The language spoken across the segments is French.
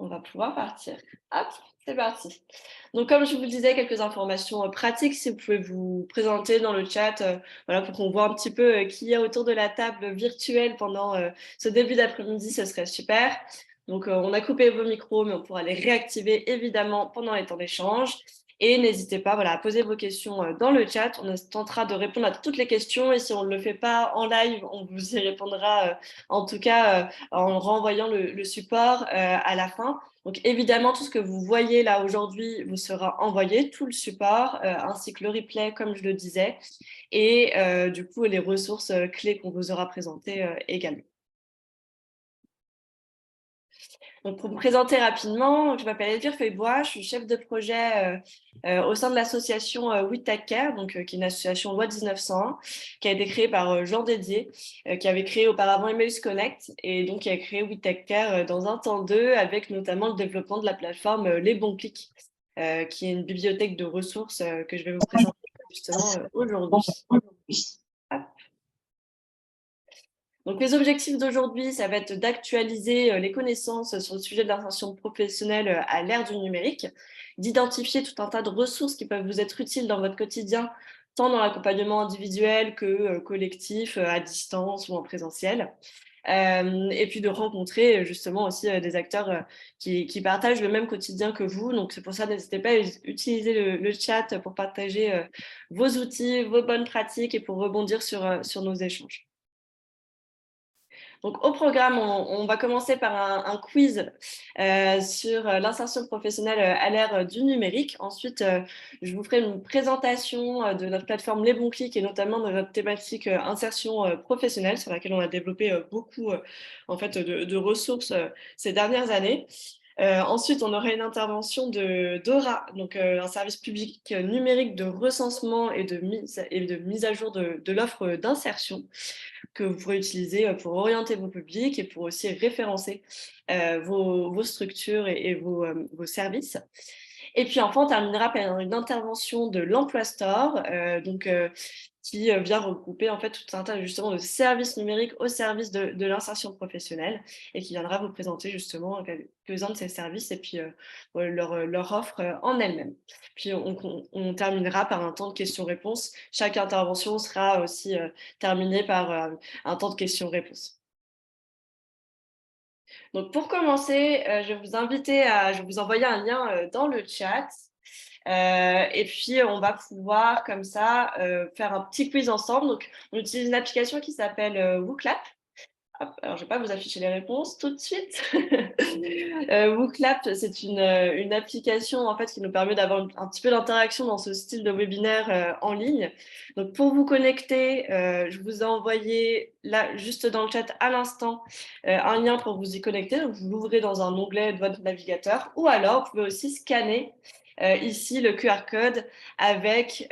On va pouvoir partir. Hop, c'est parti. Donc, comme je vous le disais, quelques informations pratiques, si vous pouvez vous présenter dans le chat, voilà, pour qu'on voit un petit peu qui y a autour de la table virtuelle pendant ce début d'après-midi, ce serait super. Donc, on a coupé vos micros, mais on pourra les réactiver évidemment pendant les temps d'échange. Et n'hésitez pas, voilà, à poser vos questions dans le chat. On tentera de répondre à toutes les questions. Et si on ne le fait pas en live, on vous y répondra en tout cas en renvoyant le support à la fin. Donc évidemment, tout ce que vous voyez là aujourd'hui vous sera envoyé, tout le support, ainsi que le replay, comme je le disais, et du coup les ressources clés qu'on vous aura présentées également. Donc, pour me présenter rapidement, je m'appelle Elvire Feuillebois, je suis chef de projet au sein de l'association We Take Care, qui est une association loi 1901, qui a été créée par Jean Dédier, qui avait créé auparavant Emmaüs Connect, et donc qui a créé We Take Care dans un temps d'eux, avec notamment le développement de la plateforme Les Bons Clics, qui est une bibliothèque de ressources que je vais vous présenter justement aujourd'hui. Donc, les objectifs d'aujourd'hui, ça va être d'actualiser les connaissances sur le sujet de l'insertion professionnelle à l'ère du numérique, d'identifier tout un tas de ressources qui peuvent vous être utiles dans votre quotidien, tant dans l'accompagnement individuel que collectif, à distance ou en présentiel. Et puis de rencontrer justement aussi des acteurs qui partagent le même quotidien que vous. Donc, c'est pour ça, n'hésitez pas à utiliser le chat pour partager vos outils, vos bonnes pratiques et pour rebondir sur nos échanges. Donc, au programme, on va commencer par un quiz sur l'insertion professionnelle à l'ère du numérique. Ensuite, je vous ferai une présentation de notre plateforme Les Bons Clics et notamment de notre thématique insertion professionnelle sur laquelle on a développé beaucoup en fait, de ressources ces dernières années. Ensuite, on aura une intervention d'Aura, donc un service public numérique de recensement et de mise à jour de l'offre d'insertion que vous pourrez utiliser pour orienter vos publics et pour aussi référencer vos structures et vos services. Et puis enfin, on terminera par une intervention de l'Emploi Store, qui vient regrouper en fait tout un tas justement de services numériques au service de l'insertion professionnelle et qui viendra vous présenter justement quelques-uns de ces services et puis leur offre en elle-même. Puis on terminera par un temps de questions-réponses. Chaque intervention sera aussi terminée par un temps de questions-réponses. Donc pour commencer, je vais vous envoyer un lien dans le chat. Et puis, on va pouvoir comme ça faire un petit quiz ensemble. Donc, on utilise une application qui s'appelle WooClap. Hop, alors, je ne vais pas vous afficher les réponses tout de suite. WooClap, c'est une application en fait, qui nous permet d'avoir un petit peu d'interaction dans ce style de webinaire en ligne. Donc, pour vous connecter, je vous ai envoyé là, juste dans le chat à l'instant, un lien pour vous y connecter. Donc, vous l'ouvrez dans un onglet de votre navigateur ou alors vous pouvez aussi scanner ici le QR code avec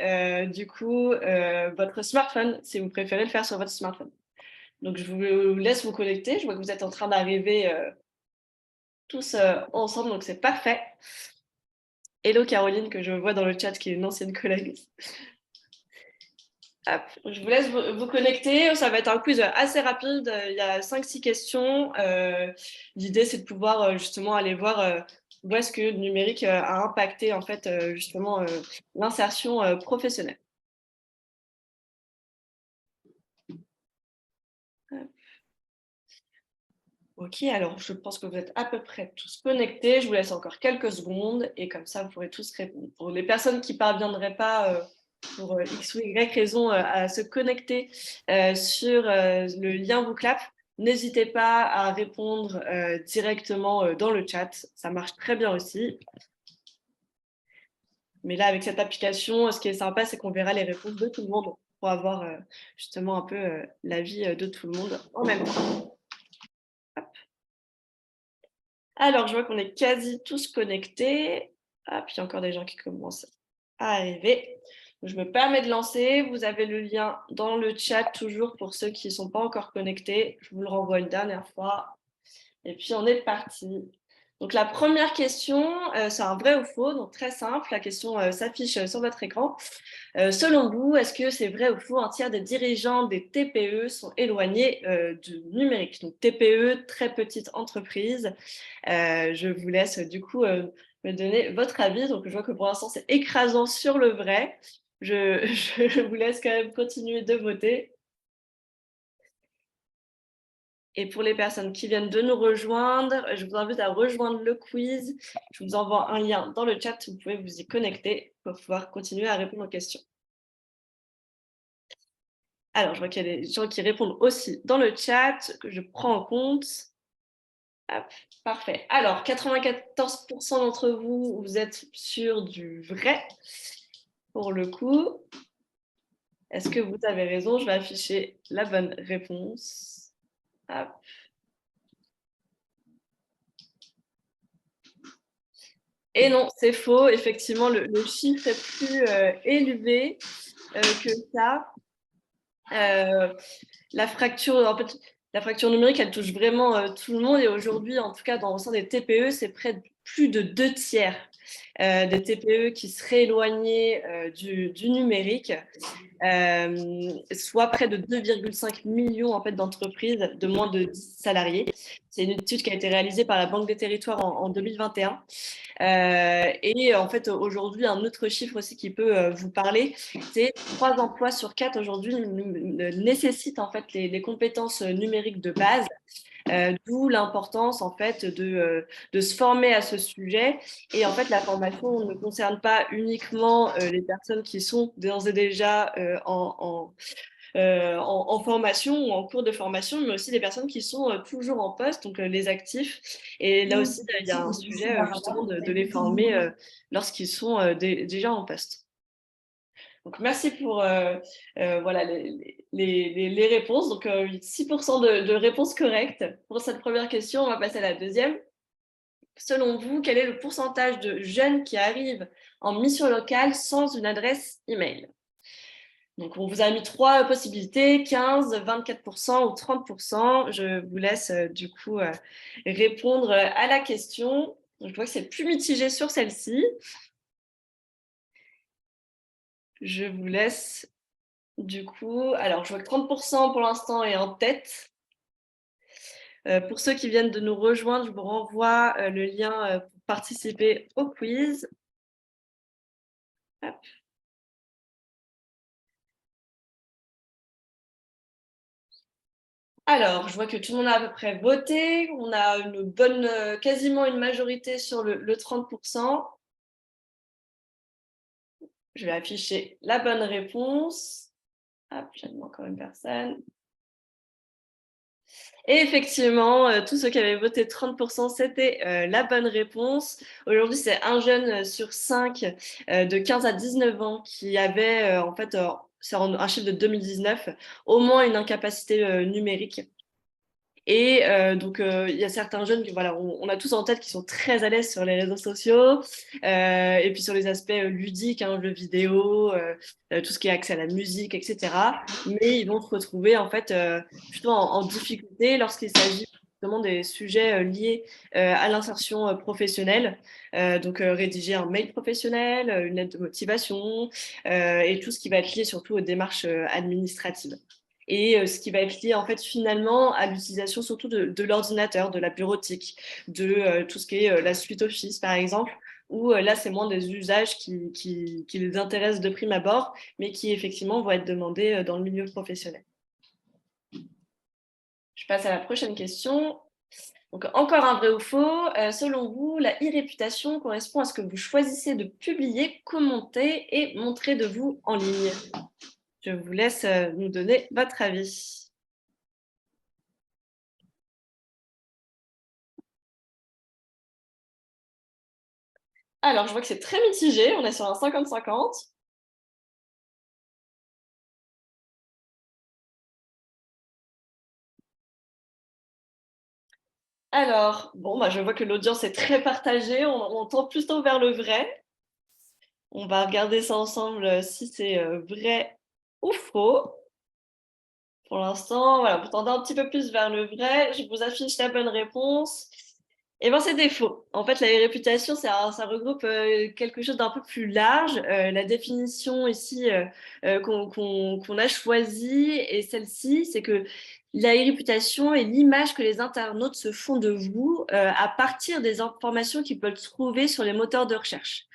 du coup votre smartphone si vous préférez le faire sur votre smartphone. Donc, je vous laisse vous connecter. Je vois que vous êtes en train d'arriver tous ensemble, donc c'est parfait. Hello Caroline, que je vois dans le chat, qui est une ancienne collègue. Hop, je vous laisse vous connecter. Ça va être un quiz assez rapide. Il y a 5-6 questions. L'idée, c'est de pouvoir justement aller voir où est-ce que le numérique a impacté en fait justement l'insertion professionnelle. Ok, alors je pense que vous êtes à peu près tous connectés. Je vous laisse encore quelques secondes et comme ça, vous pourrez tous répondre. Pour les personnes qui ne parviendraient pas, pour X ou Y raison, à se connecter sur le lien WooClap, n'hésitez pas à répondre directement dans le chat. Ça marche très bien aussi. Mais là, avec cette application, ce qui est sympa, c'est qu'on verra les réponses de tout le monde pour avoir justement un peu l'avis de tout le monde en même temps. Alors, je vois qu'on est quasi tous connectés. Ah, puis il y a encore des gens qui commencent à arriver. Je me permets de lancer. Vous avez le lien dans le chat, toujours pour ceux qui ne sont pas encore connectés. Je vous le renvoie une dernière fois. Et puis, on est parti. Donc, la première question, c'est un vrai ou faux, donc très simple. La question s'affiche sur votre écran. Selon vous, est-ce que c'est vrai ou faux, un tiers des dirigeants des TPE sont éloignés du numérique? Donc, TPE, très petite entreprise. Je vous laisse du coup me donner votre avis. Donc, je vois que pour l'instant, c'est écrasant sur le vrai. Je vous laisse quand même continuer de voter. Et pour les personnes qui viennent de nous rejoindre, je vous invite à rejoindre le quiz. Je vous envoie un lien dans le chat, vous pouvez vous y connecter pour pouvoir continuer à répondre aux questions. Alors, je vois qu'il y a des gens qui répondent aussi dans le chat, que je prends en compte. Hop, parfait. Alors, 94% d'entre vous, vous êtes sur du vrai. Pour le coup, est-ce que vous avez raison? Je vais afficher la bonne réponse. Hop. Et non, c'est faux. Effectivement, le chiffre est plus élevé que ça. La fracture, en fait, la fracture numérique, elle touche vraiment tout le monde. Et aujourd'hui, en tout cas, au sein des TPE, c'est près de plus de 2 tiers des TPE qui seraient éloignés du numérique. Soit près de 2,5 millions en fait, d'entreprises de moins de 10 salariés. C'est une étude qui a été réalisée par la Banque des Territoires en 2021. Et en fait, aujourd'hui, un autre chiffre aussi qui peut vous parler, c'est 3 emplois sur 4 aujourd'hui nécessitent en fait les compétences numériques de base. D'où l'importance en fait de se former à ce sujet. Et en fait, la formation ne concerne pas uniquement les personnes qui sont d'ores et déjà en formation ou en cours de formation, mais aussi les personnes qui sont toujours en poste, donc les actifs. Et là aussi, il y a un sujet justement de les former lorsqu'ils sont déjà en poste. Donc, merci pour voilà, les réponses. Donc, 6% de réponses correctes pour cette première question. On va passer à la deuxième. Selon vous, quel est le pourcentage de jeunes qui arrivent en mission locale sans une adresse email? Donc, on vous a mis 3 possibilités, 15, 24% ou 30%. Je vous laisse du coup répondre à la question. Je vois que c'est plus mitigé sur celle-ci. Je vous laisse du coup. Alors, je vois que 30% pour l'instant est en tête. Pour ceux qui viennent de nous rejoindre, je vous renvoie le lien pour participer au quiz. Hop. Alors, je vois que tout le monde a à peu près voté. On a une bonne, quasiment une majorité sur le 30%. Je vais afficher la bonne réponse. Hop, j'admets encore une personne. Et effectivement, tous ceux qui avaient voté 30%, c'était la bonne réponse. Aujourd'hui, c'est un jeune sur 5 de 15 à 19 ans qui avait, en fait, c'est un chiffre de 2019, au moins une incapacité numérique. Et donc, il y a certains jeunes que, voilà, on a tous en tête qui sont très à l'aise sur les réseaux sociaux et puis sur les aspects ludiques, hein, jeux vidéo, tout ce qui est accès à la musique, etc. Mais ils vont se retrouver en fait plutôt en difficulté lorsqu'il s'agit justement des sujets liés à l'insertion professionnelle. Donc, rédiger un mail professionnel, une lettre de motivation et tout ce qui va être lié surtout aux démarches administratives et ce qui va être lié en fait finalement à l'utilisation surtout de l'ordinateur, de la bureautique, de tout ce qui est la suite Office par exemple, où là c'est moins des usages qui les intéressent de prime abord, mais qui effectivement vont être demandés dans le milieu professionnel. Je passe à la prochaine question. Donc, encore un vrai ou faux. Selon vous, la e-réputation correspond à ce que vous choisissez de publier, commenter et montrer de vous en ligne. Je vous laisse nous donner votre avis. Alors, je vois que c'est très mitigé, on est sur un 50-50. Alors, bon, bah, je vois que l'audience est très partagée, on tend plutôt vers le vrai. On va regarder ça ensemble si c'est vrai ou faux. Pour l'instant, voilà, vous tendez un petit peu plus vers le vrai. Je vous affiche la bonne réponse. Eh ben, c'est défaut. En fait, la réputation, ça regroupe quelque chose d'un peu plus large. La définition ici qu'on a choisie est celle-ci, c'est que la réputation est l'image que les internautes se font de vous à partir des informations qu'ils peuvent trouver sur les moteurs de recherche.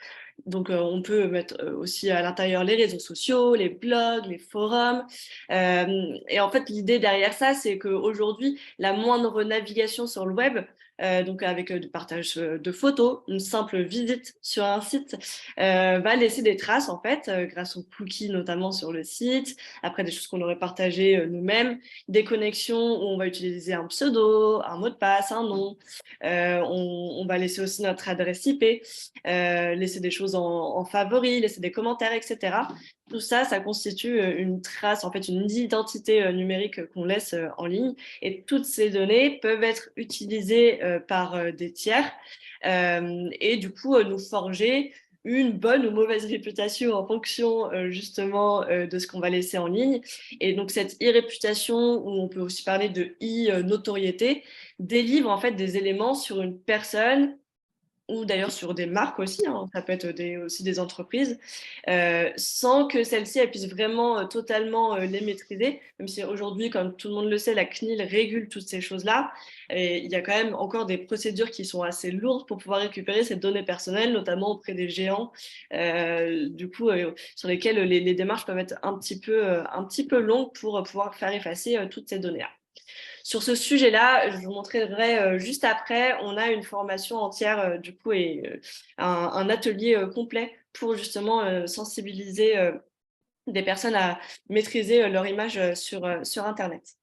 Donc, on peut mettre aussi à l'intérieur les réseaux sociaux, les blogs, les forums. Et en fait, l'idée derrière ça, c'est qu'aujourd'hui, la moindre navigation sur le web, donc avec du partage de photos, une simple visite sur un site, va laisser des traces, en fait, grâce aux cookies notamment sur le site, après des choses qu'on aurait partagées nous-mêmes, des connexions où on va utiliser un pseudo, un mot de passe, un nom. On va laisser aussi notre adresse IP, laisser des choses en favoris, laisser des commentaires, etc. Tout ça, ça constitue une trace, en fait, une identité numérique qu'on laisse en ligne. Et toutes ces données peuvent être utilisées par des tiers et du coup nous forger une bonne ou mauvaise réputation en fonction justement de ce qu'on va laisser en ligne. Et donc cette e-réputation, où on peut aussi parler de e-notoriété, délivre en fait des éléments sur une personne ou d'ailleurs sur des marques aussi, hein, ça peut être aussi des entreprises, sans que celles-ci puissent vraiment totalement les maîtriser, même si aujourd'hui, comme tout le monde le sait, la CNIL régule toutes ces choses-là, et il y a quand même encore des procédures qui sont assez lourdes pour pouvoir récupérer ces données personnelles, notamment auprès des géants, du coup, sur lesquels les démarches peuvent être un petit peu longues pour pouvoir faire effacer toutes ces données-là. Sur ce sujet-là, je vous montrerai juste après, on a une formation entière du coup et un atelier complet pour justement sensibiliser des personnes à maîtriser leur image sur Internet.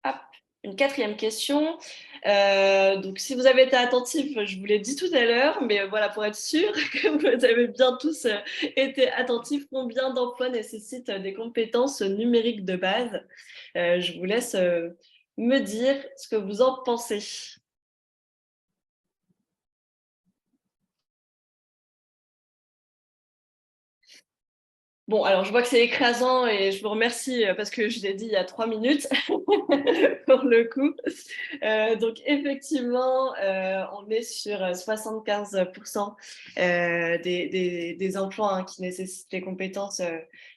Hop. Une quatrième question. Donc, si vous avez été attentif, je vous l'ai dit tout à l'heure, mais voilà, pour être sûr que vous avez bien tous été attentifs, combien d'emplois nécessitent des compétences numériques de base? Je vous laisse me dire ce que vous en pensez. Bon, alors je vois que c'est écrasant et je vous remercie parce que je l'ai dit il y a 3 minutes pour le coup. Donc effectivement, on est sur 75% des emplois hein, qui nécessitent les compétences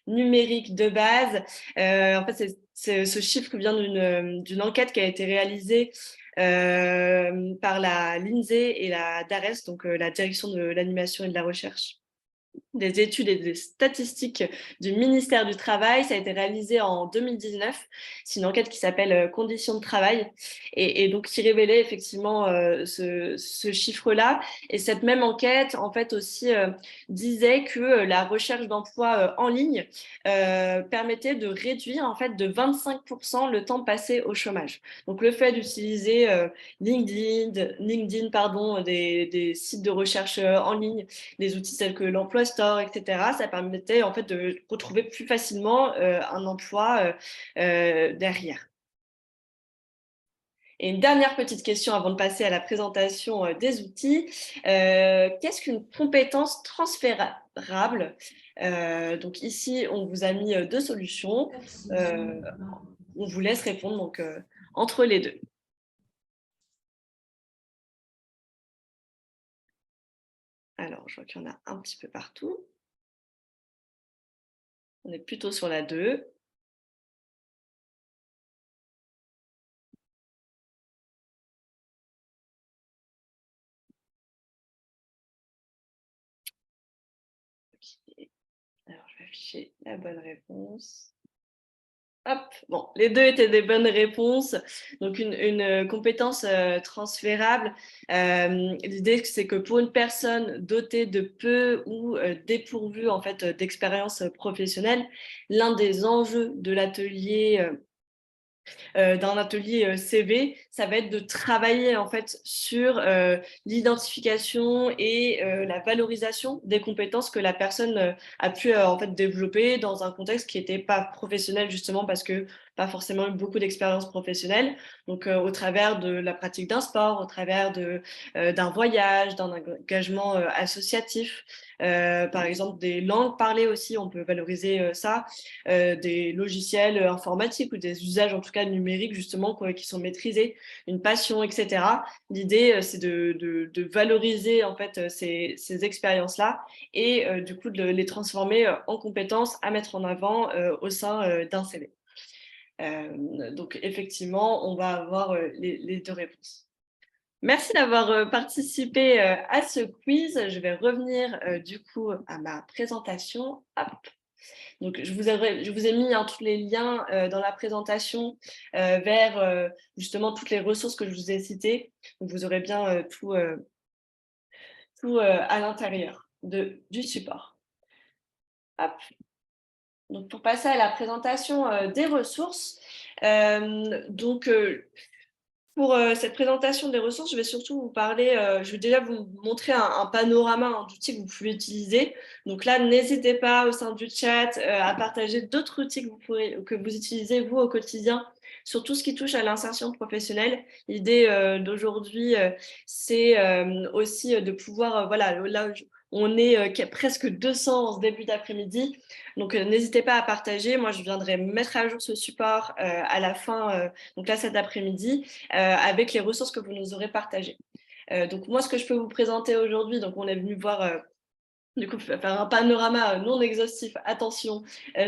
numériques de base. En fait, ce chiffre vient d'une enquête qui a été réalisée par la l'INSEE et la DARES, donc la Direction de l'animation et de la recherche des études et des statistiques du ministère du Travail. Ça a été réalisé en 2019. C'est une enquête qui s'appelle Conditions de travail et donc qui révélait effectivement ce chiffre-là. Et cette même enquête, en fait, aussi disait que la recherche d'emploi en ligne permettait de réduire en fait de 25% le temps passé au chômage. Donc le fait d'utiliser LinkedIn pardon, des sites de recherche en ligne, des outils tels que l'emploi store, etc. Ça permettait en fait de retrouver plus facilement un emploi derrière. Et une dernière petite question avant de passer à la présentation des outils. Qu'est-ce qu'une compétence transférable? Donc ici, on vous a mis deux solutions. On vous laisse répondre donc, entre les deux. Alors, je vois qu'il y en a un petit peu partout. On est plutôt sur la 2. Okay. Alors, je vais afficher la bonne réponse. Hop, bon, les deux étaient des bonnes réponses. Donc, une compétence transférable. L'idée, c'est que pour une personne dotée de peu ou dépourvue en fait, d'expérience professionnelle, l'un des enjeux de l'atelier d'un atelier CV, ça va être de travailler en fait sur l'identification et la valorisation des compétences que la personne a pu en fait développer dans un contexte qui n'était pas professionnel justement parce que pas forcément eu beaucoup d'expérience professionnelle. Donc, au travers de la pratique d'un sport, au travers d'un voyage, d'un engagement associatif, par exemple des langues parlées aussi, on peut valoriser ça, des logiciels informatiques ou des usages en tout cas numériques justement qui sont maîtrisés, une passion, etc. L'idée, c'est de valoriser en fait ces expériences-là et du coup de les transformer en compétences à mettre en avant au sein d'un CV. Donc effectivement, on va avoir les deux réponses. Merci d'avoir participé à ce quiz. Je vais revenir du coup à ma présentation. Hop. Donc, je vous ai mis tous les liens dans la présentation vers justement toutes les ressources que je vous ai citées. Donc, vous aurez bien tout à l'intérieur du support. Hop. Donc, pour passer à la présentation des ressources, pour cette présentation des ressources, je vais surtout vous parler, je vais déjà vous montrer un panorama d'outils que vous pouvez utiliser. Donc là, n'hésitez pas au sein du chat à partager d'autres outils que vous utilisez vous au quotidien sur tout ce qui touche à l'insertion professionnelle. L'idée d'aujourd'hui, c'est aussi de pouvoir, voilà, là, on est presque 200 en ce début d'après-midi. Donc, n'hésitez pas à partager. Moi, je viendrai mettre à jour ce support à la fin, donc là, cet après-midi, avec les ressources que vous nous aurez partagées. Donc, moi, ce que je peux vous présenter aujourd'hui, donc on est venu voir du coup, faire un panorama non exhaustif, attention,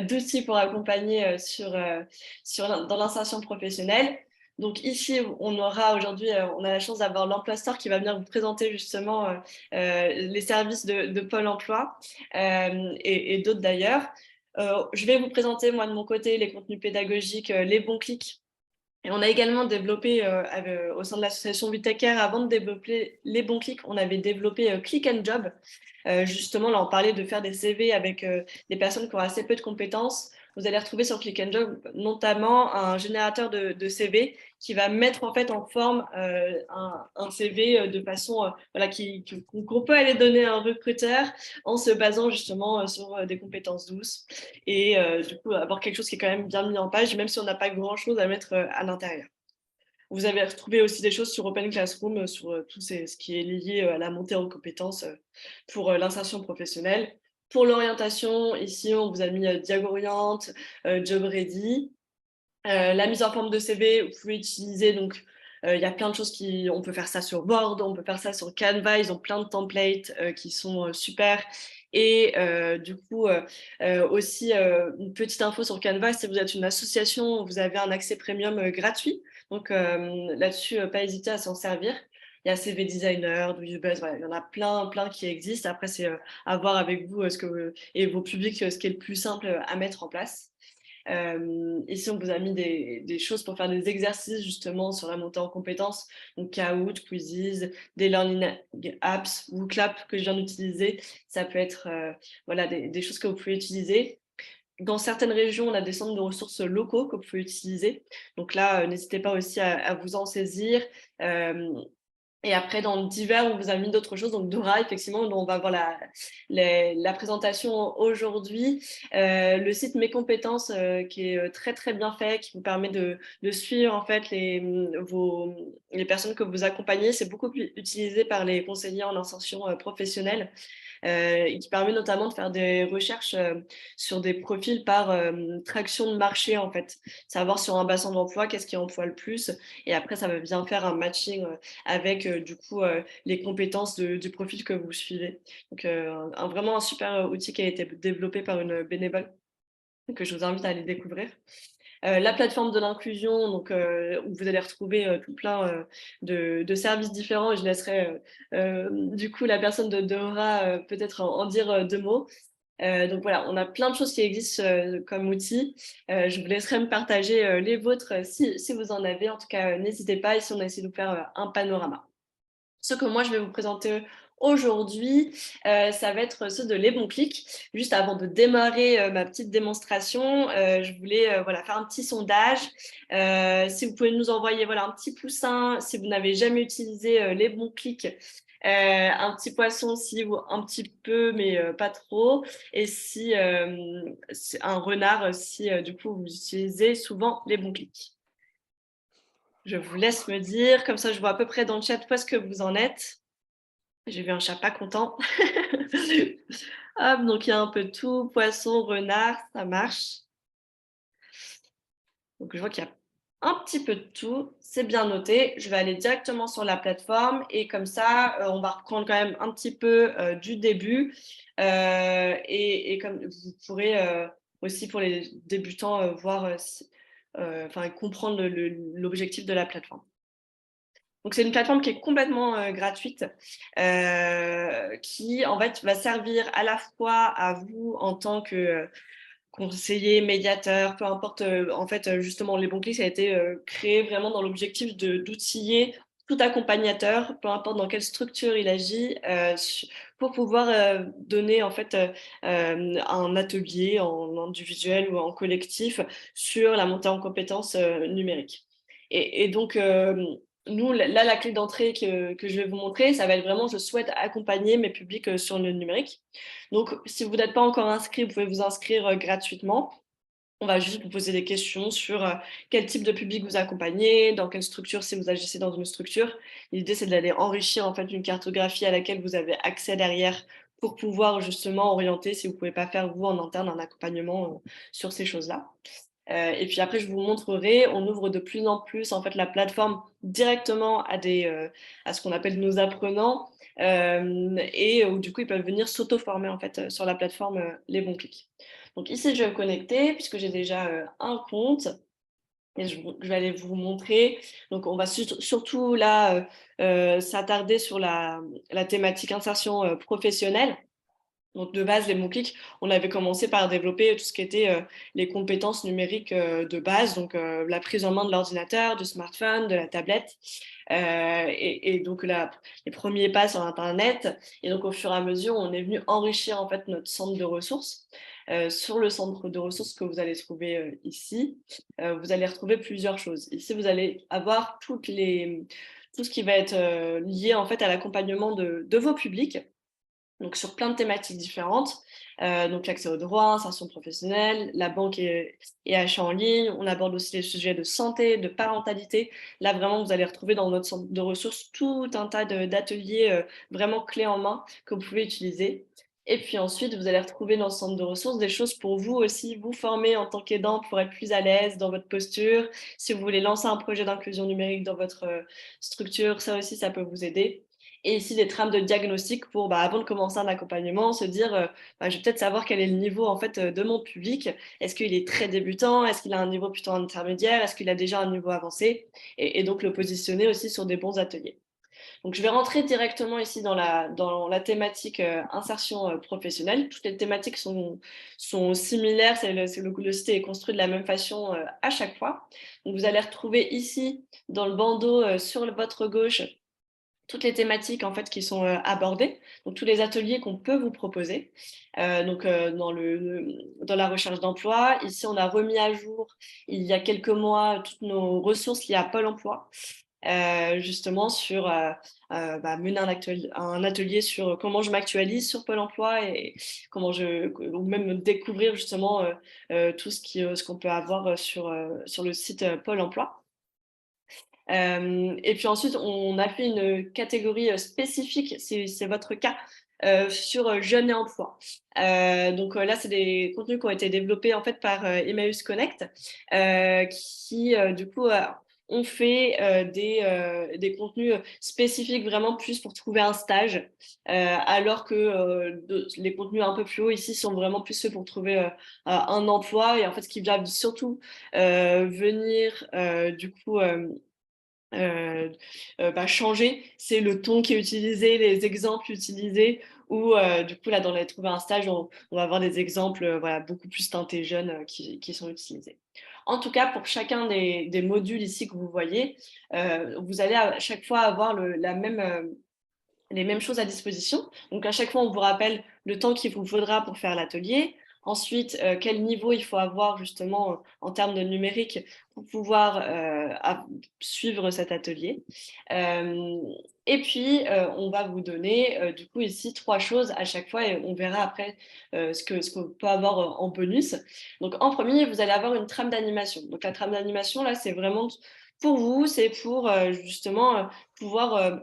d'outils pour accompagner dans l'insertion professionnelle. Donc ici, on aura aujourd'hui, on a la chance d'avoir l'Emploi Store qui va venir vous présenter justement les services de Pôle emploi et d'autres d'ailleurs. Je vais vous présenter, moi, de mon côté, les contenus pédagogiques, les bons clics. Et on a également développé, au sein de l'association Vitacare, avant de développer les bons clics, on avait développé Click and Job. Justement, là, on parlait de faire des CV avec des personnes qui ont assez peu de compétences. Vous allez retrouver sur Click and Job notamment un générateur de CV qui va mettre en fait en forme un CV de façon voilà, qu'on peut aller donner à un recruteur en se basant justement sur des compétences douces et du coup avoir quelque chose qui est quand même bien mis en page, même si on n'a pas grand-chose à mettre à l'intérieur. Vous avez retrouvé aussi des choses sur Open Classroom, sur ce qui est lié à la montée en compétences pour l'insertion professionnelle. Pour l'orientation, ici, on vous a mis Diagorient, Job Ready. La mise en forme de CV, vous pouvez utiliser, donc, il y a plein de choses on peut faire ça sur Word, on peut faire ça sur Canva, ils ont plein de templates qui sont super. Et du coup, aussi, une petite info sur Canva, si vous êtes une association, vous avez un accès premium gratuit. Donc là-dessus, pas hésiter à s'en servir. Il y a CV Designer, Dojibuzz, voilà, il y en a plein qui existent. Après, c'est à voir avec vous et vos publics ce qui est le plus simple à mettre en place. Ici, on vous a mis des choses pour faire des exercices justement sur la montée en compétences, donc Kahoot, Quizzes, des learning apps, Wooclap que je viens d'utiliser. Ça peut être voilà, des choses que vous pouvez utiliser. Dans certaines régions, on a des centres de ressources locaux que vous pouvez utiliser. Donc là, n'hésitez pas aussi à vous en saisir. Et après, dans divers, on vous a mis d'autres choses. Donc, Dora, effectivement, dont on va voir la présentation aujourd'hui. Le site Mes compétences, qui est très bien fait, qui vous permet de suivre en fait les personnes que vous accompagnez. C'est beaucoup plus utilisé par les conseillers en insertion professionnelle. Et qui permet notamment de faire des recherches sur des profils par traction de marché, en fait. Savoir sur un bassin d'emploi, qu'est-ce qui emploie le plus. Et après, ça va bien faire un matching avec, du coup, les compétences du profil que vous suivez. Donc, vraiment un super outil qui a été développé par une bénévole que je vous invite à aller découvrir. La plateforme de l'inclusion, donc où vous allez retrouver tout plein de services différents. Et je laisserai du coup la personne de Dora peut-être en dire deux mots. Donc voilà, on a plein de choses qui existent comme outils. Je vous laisserai me partager les vôtres si vous en avez. En tout cas, n'hésitez pas. Ici, on a essayé de vous faire un panorama. Ce que moi, je vais vous présenter aujourd'hui, ça va être ceux de Les Bons Clics. Juste avant de démarrer ma petite démonstration, je voulais voilà, faire un petit sondage. Si vous pouvez nous envoyer voilà, un petit poussin, si vous n'avez jamais utilisé Les Bons Clics, un petit poisson aussi, ou un petit peu, mais pas trop. Et si c'est un renard, si du coup vous utilisez souvent les bons clics. Je vous laisse me dire, comme ça je vois à peu près dans le chat où est-ce que vous en êtes. J'ai vu un chat pas content. Hop, donc il y a un peu tout, poisson, renard, ça marche. Donc je vois qu'il y a un petit peu de tout, c'est bien noté. Je vais aller directement sur la plateforme et comme ça, on va reprendre quand même un petit peu du début. Et comme vous pourrez aussi pour les débutants voir, enfin comprendre l'objectif de la plateforme. Donc c'est une plateforme qui est complètement gratuite, qui en fait va servir à la fois à vous en tant que conseiller, médiateur, peu importe, en fait, justement, les bons clics, ça a été créé vraiment dans l'objectif d'outiller tout accompagnateur, peu importe dans quelle structure il agit, pour pouvoir donner en fait un atelier en individuel ou en collectif sur la montée en compétences numériques. Et donc, nous, là, la clé d'entrée que je vais vous montrer, ça va être vraiment, je souhaite accompagner mes publics sur le numérique. Donc, si vous n'êtes pas encore inscrit, vous pouvez vous inscrire gratuitement. On va juste vous poser des questions sur quel type de public vous accompagnez, dans quelle structure, si vous agissez dans une structure. L'idée, c'est d'aller enrichir en fait une cartographie à laquelle vous avez accès derrière pour pouvoir justement orienter, si vous ne pouvez pas faire vous en interne, un accompagnement sur ces choses-là. Et puis après, je vous montrerai, on ouvre de plus en plus en fait la plateforme directement à ce qu'on appelle nos apprenants, et où du coup ils peuvent venir s'auto-former en fait sur la plateforme Les Bons Clics. Donc ici, je vais me connecter puisque j'ai déjà un compte et je vais aller vous montrer. Donc on va surtout là s'attarder sur la thématique insertion professionnelle. Donc de base, les mots-clics, on avait commencé par développer tout ce qui était les compétences numériques de base, donc la prise en main de l'ordinateur, du smartphone, de la tablette, et donc les premiers pas sur Internet. Et donc au fur et à mesure, on est venu enrichir en fait notre centre de ressources. Sur le centre de ressources que vous allez trouver ici, vous allez retrouver plusieurs choses. Ici, vous allez avoir tout ce qui va être lié en fait à l'accompagnement de vos publics, donc sur plein de thématiques différentes. Donc l'accès aux droits, insertion professionnelle, la banque et achat en ligne. On aborde aussi les sujets de santé, de parentalité. Là, vraiment, vous allez retrouver dans notre centre de ressources tout un tas d'ateliers vraiment clés en main que vous pouvez utiliser. Et puis ensuite, vous allez retrouver dans ce centre de ressources des choses pour vous aussi, vous former en tant qu'aidant pour être plus à l'aise dans votre posture. Si vous voulez lancer un projet d'inclusion numérique dans votre structure, ça aussi, ça peut vous aider. Et ici, des trames de diagnostic pour, avant de commencer un accompagnement, se dire, je vais peut-être savoir quel est le niveau en fait de mon public. Est-ce qu'il est très débutant? Est-ce qu'il a un niveau plutôt intermédiaire? Est-ce qu'il a déjà un niveau avancé? Et donc le positionner aussi sur des bons ateliers. Donc je vais rentrer directement ici dans la thématique insertion professionnelle. Toutes les thématiques sont similaires. Le site est construit de la même façon à chaque fois. Donc vous allez retrouver ici dans le bandeau sur votre gauche toutes les thématiques en fait qui sont abordées, donc tous les ateliers qu'on peut vous proposer. Dans la recherche d'emploi, ici on a remis à jour il y a quelques mois toutes nos ressources liées à Pôle Emploi, justement sur mener un atelier sur comment je m'actualise sur Pôle Emploi et ou même découvrir justement tout ce qu'on peut avoir sur le site Pôle Emploi. Et puis ensuite, on a fait une catégorie spécifique, si c'est votre cas, sur jeunes et emploi. Donc là, c'est des contenus qui ont été développés en fait par Emmaüs Connect, qui du coup ont fait des contenus spécifiques vraiment plus pour trouver un stage, alors que les contenus un peu plus hauts ici sont vraiment plus faits pour trouver un emploi. Et en fait, ce qui vient surtout venir du coup changer, c'est le ton qui est utilisé, les exemples utilisés, ou du coup là dans les trouver un stage, on va avoir des exemples voilà, beaucoup plus teintés jeunes qui sont utilisés. En tout cas, pour chacun des modules ici que vous voyez, vous allez à chaque fois avoir les mêmes choses à disposition. Donc à chaque fois, on vous rappelle le temps qu'il vous faudra pour faire l'atelier. Ensuite, quel niveau il faut avoir justement en termes de numérique pour pouvoir suivre cet atelier. Et puis, on va vous donner du coup ici 3 choses à chaque fois et on verra après ce qu'on peut avoir en bonus. Donc en premier, vous allez avoir une trame d'animation. Donc la trame d'animation, là, c'est vraiment pour vous, c'est pour justement pouvoir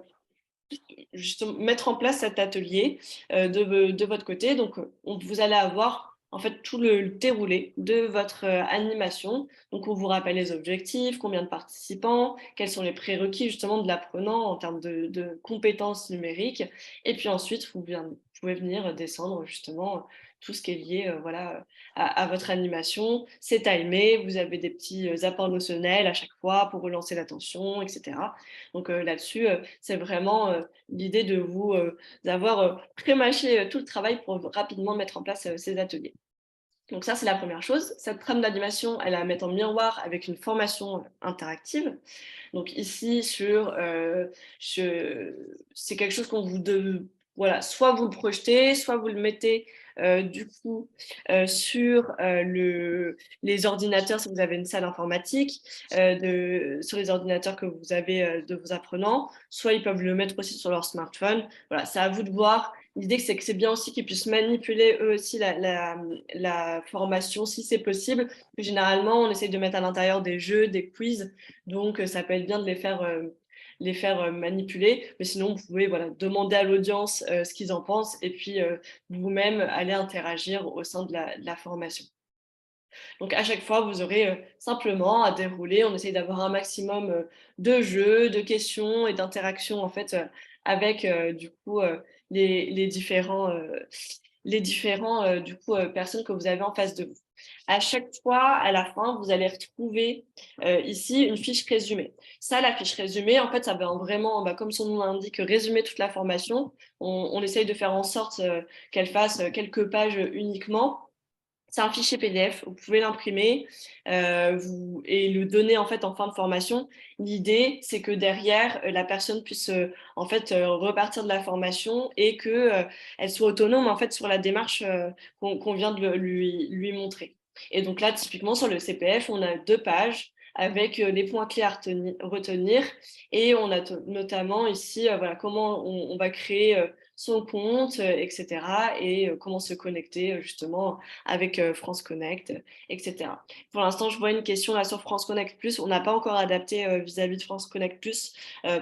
justement mettre en place cet atelier de votre côté. Donc, vous allez avoir en fait tout le déroulé de votre animation. Donc, on vous rappelle les objectifs, combien de participants, quels sont les prérequis justement de l'apprenant en termes de compétences numériques. Et puis ensuite, vous pouvez venir descendre justement tout ce qui est lié voilà, à votre animation. C'est timé, vous avez des petits apports notionnels à chaque fois pour relancer l'attention, etc. Donc là-dessus, c'est vraiment l'idée de vous d'avoir pré-mâché tout le travail pour rapidement mettre en place ces ateliers. Donc ça, c'est la première chose. Cette trame d'animation, elle est à mettre en miroir avec une formation interactive. Donc ici, c'est quelque chose qu'on vous voilà, soit vous le projetez, soit vous le mettez du coup sur les ordinateurs si vous avez une salle informatique, sur les ordinateurs que vous avez de vos apprenants, soit ils peuvent le mettre aussi sur leur smartphone. Voilà, c'est à vous de voir. L'idée, c'est que c'est bien aussi qu'ils puissent manipuler eux aussi la formation si c'est possible. Généralement, on essaye de mettre à l'intérieur des jeux, des quiz, donc ça peut être bien de les faire manipuler, mais sinon vous pouvez voilà, demander à l'audience ce qu'ils en pensent et puis vous-même aller interagir au sein de la formation. Donc à chaque fois, vous aurez simplement à dérouler. On essaye d'avoir un maximum de jeux, de questions et d'interactions en fait avec du coup les différents du coup personnes que vous avez en face de vous. À chaque fois, à la fin, vous allez retrouver ici une fiche résumée. Ça, la fiche résumée, en fait, ça va vraiment, bah, comme son nom l'indique, résumer toute la formation. On essaye de faire en sorte qu'elle fasse quelques pages uniquement. C'est un fichier PDF, vous pouvez l'imprimer et le donner en fait en fin de formation. L'idée, c'est que derrière, la personne puisse en fait repartir de la formation et que elle soit autonome en fait sur la démarche qu'on vient de lui montrer. Et donc là, typiquement sur le CPF, on a 2 pages avec les points clés à retenir et on a notamment ici voilà, comment on va créer son compte, etc. et comment se connecter justement avec France Connect, etc. Pour l'instant, je vois une question là sur France Connect Plus. On n'a pas encore adapté vis-à-vis de France Connect Plus.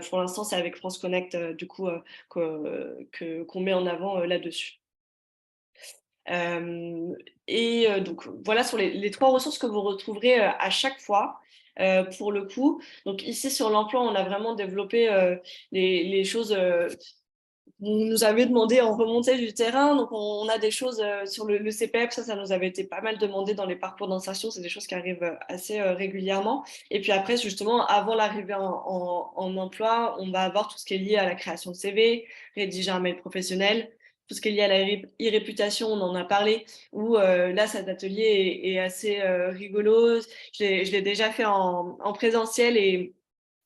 Pour l'instant, c'est avec France Connect du coup qu'on met en avant là-dessus. Donc voilà sur les 3 ressources que vous retrouverez à chaque fois. Pour le coup, donc ici sur l'emploi, on a vraiment développé les choses vous nous avez demandé en remontée du terrain, donc on a des choses sur le CPF, ça nous avait été pas mal demandé dans les parcours d'insertion, c'est des choses qui arrivent assez régulièrement. Et puis après, justement, avant l'arrivée en emploi, on va avoir tout ce qui est lié à la création de CV, rédiger un mail professionnel, tout ce qui est lié à la e-réputation, on en a parlé, où là, cet atelier est assez rigolo. Je l'ai déjà fait en présentiel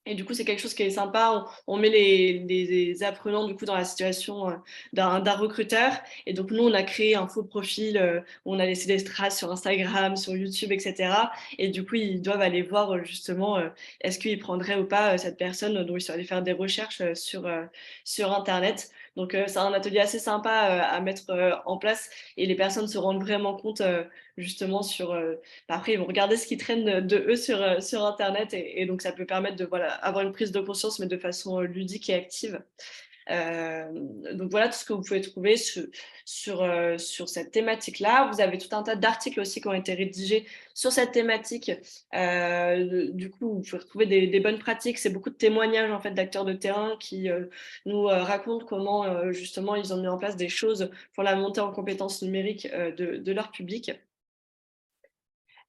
et du coup, c'est quelque chose qui est sympa. On met les apprenants du coup dans la situation d'un recruteur. Et donc, nous, on a créé un faux profil. On a laissé des traces sur Instagram, sur YouTube, etc. Et du coup, ils doivent aller voir justement est-ce qu'ils prendraient ou pas cette personne dont ils sont allés faire des recherches sur Internet. Donc, c'est un atelier assez sympa à mettre en place. Et les personnes se rendent vraiment compte justement après, ils vont regarder ce qui traîne de eux sur Internet et donc ça peut permettre de voilà, avoir une prise de conscience, mais de façon ludique et active. Euh, donc voilà tout ce que vous pouvez trouver sur cette thématique-là. Vous avez tout un tas d'articles aussi qui ont été rédigés sur cette thématique. Du coup, vous pouvez retrouver des bonnes pratiques. C'est beaucoup de témoignages en fait d'acteurs de terrain qui nous racontent comment justement ils ont mis en place des choses pour la montée en compétences numériques de leur public.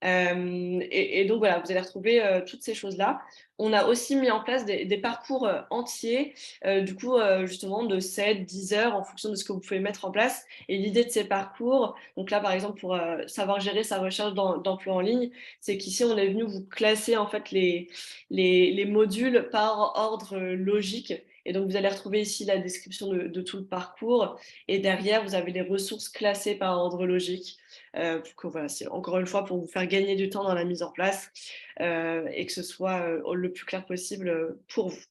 Et donc voilà, vous allez retrouver toutes ces choses-là. On a aussi mis en place des parcours entiers, du coup, justement, de 7-10 heures en fonction de ce que vous pouvez mettre en place. Et l'idée de ces parcours, donc là, par exemple, pour savoir gérer sa recherche d'emploi en ligne, c'est qu'ici, on est venu vous classer en fait les modules par ordre logique. Et donc, vous allez retrouver ici la description de tout le parcours. Et derrière, vous avez les ressources classées par ordre logique. Pour que, voilà, c'est encore une fois pour vous faire gagner du temps dans la mise en place et que ce soit le plus clair possible pour vous.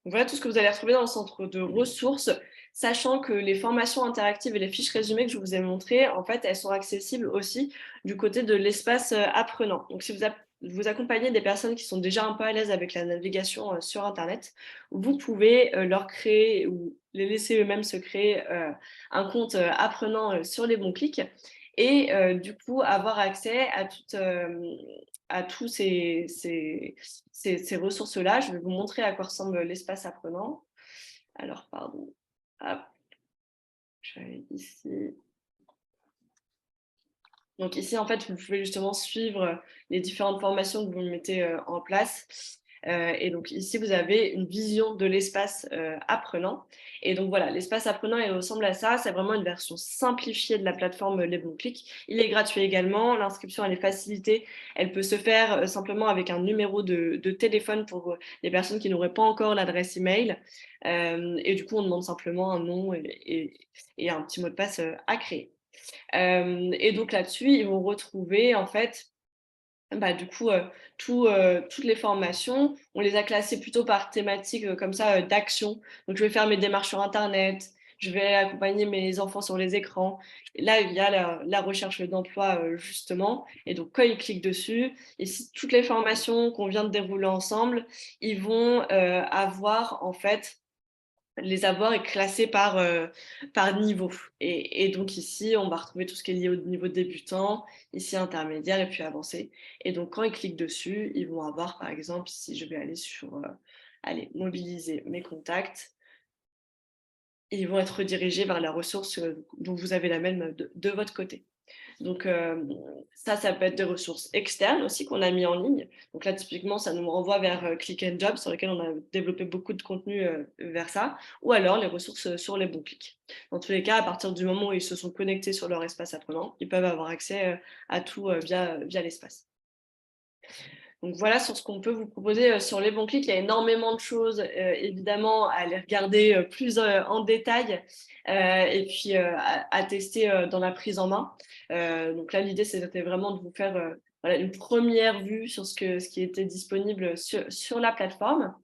Donc voilà tout ce que vous allez retrouver dans le centre de ressources, sachant que les formations interactives et les fiches résumées que je vous ai montrées, en fait, elles sont accessibles aussi du côté de l'espace apprenant. Donc si vous accompagnez des personnes qui sont déjà un peu à l'aise avec la navigation sur Internet, vous pouvez leur créer ou les laisser eux-mêmes se créer un compte apprenant sur les bons clics et du coup avoir accès à tous ces ressources-là. Je vais vous montrer à quoi ressemble l'espace apprenant. Alors, pardon. Hop, je vais aller ici. Donc ici, en fait, vous pouvez justement suivre les différentes formations que vous mettez en place. Et donc ici, vous avez une vision de l'espace apprenant. Et donc voilà, l'espace apprenant, il ressemble à ça. C'est vraiment une version simplifiée de la plateforme Les Bons Clics. Il est gratuit également. L'inscription, elle est facilitée. Elle peut se faire simplement avec un numéro de téléphone pour les personnes qui n'auraient pas encore l'adresse email. Et du coup, on demande simplement un nom et un petit mot de passe à créer. Et donc là-dessus, ils vont retrouver en fait, bah, du coup, toutes les formations. On les a classées plutôt par thématique comme ça d'action. Donc je vais faire mes démarches sur internet, je vais accompagner mes enfants sur les écrans. Et là, il y a la recherche d'emploi justement. Et donc quand ils cliquent dessus, et si toutes les formations qu'on vient de dérouler ensemble, ils vont avoir en fait les avoirs est classé par niveau. Et donc ici, on va retrouver tout ce qui est lié au niveau débutant, ici intermédiaire et puis avancé. Et donc quand ils cliquent dessus, ils vont avoir par exemple, si je vais aller sur allez, mobiliser mes contacts, ils vont être redirigés vers la ressource dont vous avez la même de votre côté. Donc ça peut être des ressources externes aussi qu'on a mis en ligne. Donc là, typiquement, ça nous renvoie vers Click and Job, sur lequel on a développé beaucoup de contenu vers ça, ou alors les ressources sur les bons clics. Dans tous les cas, à partir du moment où ils se sont connectés sur leur espace apprenant, ils peuvent avoir accès à tout via l'espace. Donc voilà sur ce qu'on peut vous proposer sur les bons clics. Il y a énormément de choses, évidemment, à aller regarder plus en détail et puis à tester dans la prise en main. Donc là, l'idée, c'était vraiment de vous faire voilà, une première vue sur ce qui était disponible sur la plateforme.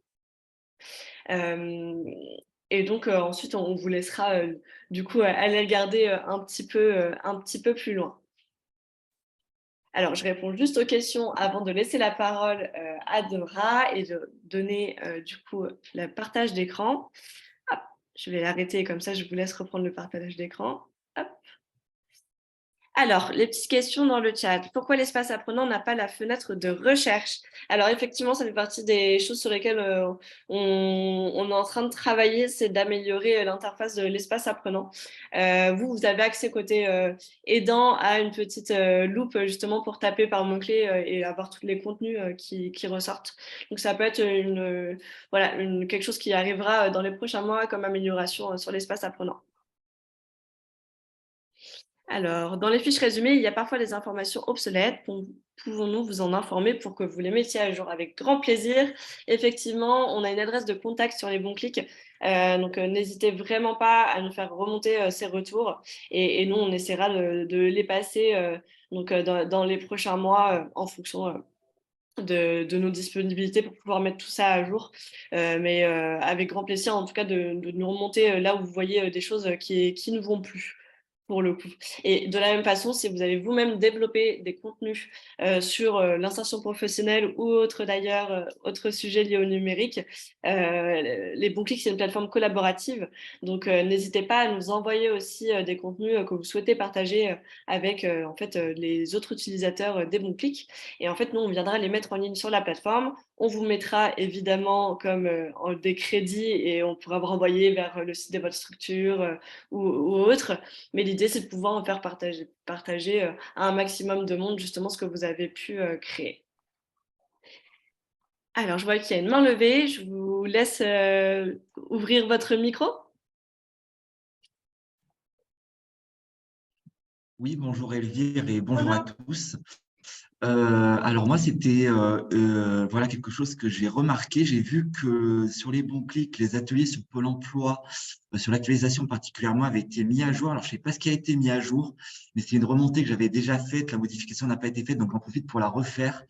Et donc ensuite, on vous laissera du coup aller regarder un petit peu plus loin. Alors, je réponds juste aux questions avant de laisser la parole à Dora et de donner du coup le partage d'écran. Hop, je vais l'arrêter comme ça, je vous laisse reprendre le partage d'écran. Hop. Alors, les petites questions dans le chat. Pourquoi l'espace apprenant n'a pas la fenêtre de recherche? Alors, effectivement, ça fait partie des choses sur lesquelles on est en train de travailler, c'est d'améliorer l'interface de l'espace apprenant. Vous avez accès côté aidant à une petite loupe justement pour taper par mot-clé et avoir tous les contenus qui ressortent. Donc, ça peut être voilà, quelque chose qui arrivera dans les prochains mois comme amélioration sur l'espace apprenant. Alors, dans les fiches résumées, il y a parfois des informations obsolètes. Pouvons-nous vous en informer pour que vous les mettiez à jour avec grand plaisir? Effectivement, on a une adresse de contact sur les bons clics. Donc, n'hésitez vraiment pas à nous faire remonter ces retours. Et nous, on essaiera de les passer dans les prochains mois en fonction de nos disponibilités pour pouvoir mettre tout ça à jour. Mais avec grand plaisir, en tout cas, de nous remonter là où vous voyez des choses qui ne vont plus. Pour le coup. Et de la même façon, si vous avez vous-même développé des contenus sur l'insertion professionnelle ou autre d'ailleurs, autre sujet lié au numérique, les bons clics, c'est une plateforme collaborative. Donc, n'hésitez pas à nous envoyer aussi des contenus que vous souhaitez partager avec en fait, les autres utilisateurs des bons clics. Et en fait, nous, on viendra les mettre en ligne sur la plateforme. On vous mettra évidemment comme des crédits et on pourra vous renvoyer vers le site de votre structure ou autre. Mais l'idée, c'est de pouvoir en faire partager à un maximum de monde justement ce que vous avez pu créer. Alors, je vois qu'il y a une main levée. Je vous laisse ouvrir votre micro. Oui, bonjour Elvire et bonjour à tous. Alors moi, c'était voilà quelque chose que j'ai remarqué. J'ai vu que sur les bons clics, les ateliers sur Pôle emploi, sur l'actualisation particulièrement, avaient été mis à jour. Alors je sais pas ce qui a été mis à jour, mais c'est une remontée que j'avais déjà faite. La modification n'a pas été faite, donc j'en profite pour la refaire.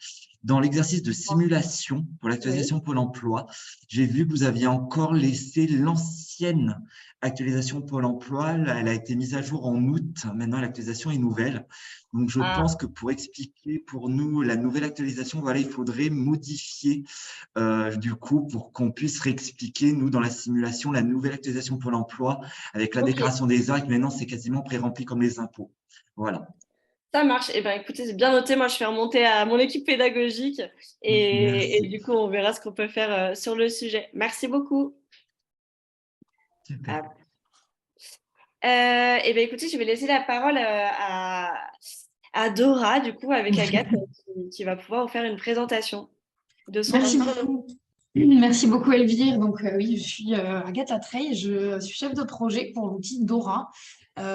Dans l'exercice de simulation pour Oui. l'actualisation Pôle emploi, j'ai vu que vous aviez encore laissé l'ancienne actualisation Pôle emploi. Elle a été mise à jour en août. Maintenant, l'actualisation est nouvelle. Donc, je Ah, pense que pour expliquer pour nous la nouvelle actualisation, voilà, il faudrait modifier du coup pour qu'on puisse réexpliquer, nous, dans la simulation, la nouvelle actualisation pour l'emploi avec la ok. déclaration des heures et que maintenant, c'est quasiment pré-rempli comme les impôts. Voilà. Ça marche. Eh ben, écoutez, c'est bien noté. Moi, je fais remonter à mon équipe pédagogique et Merci. du coup, on verra ce qu'on peut faire sur le sujet. Merci beaucoup. Super. Ah. Eh ben, écoutez, je vais laisser la parole à Dora, du coup, avec Agathe, qui va pouvoir vous faire une présentation de son Merci institut. beaucoup. Merci beaucoup Elvire. Donc oui, je suis Agathe Latreille, je suis chef de projet pour l'outil Dora.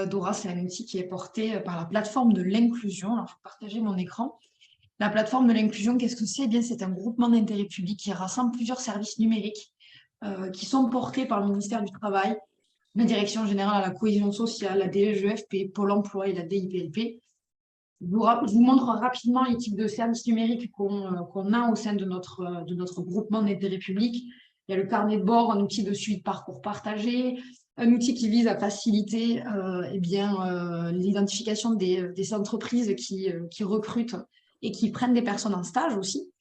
Dora, c'est un outil qui est porté par la plateforme de l'inclusion. Alors, je vais partager mon écran. La plateforme de l'inclusion, qu'est-ce que c'est? Eh bien, c'est un groupement d'intérêt public qui rassemble plusieurs services numériques qui sont portés par le ministère du Travail, la Direction générale à la cohésion sociale, la DGEFP, Pôle emploi et la DIPLP. Je vous montre rapidement les types de services numériques qu'on a au sein de notre groupement d'intérêt public. Il y a le carnet de bord, un outil de suivi de parcours partagé, un outil qui vise à faciliter l'identification des entreprises qui recrutent et qui prennent des personnes en stage aussi,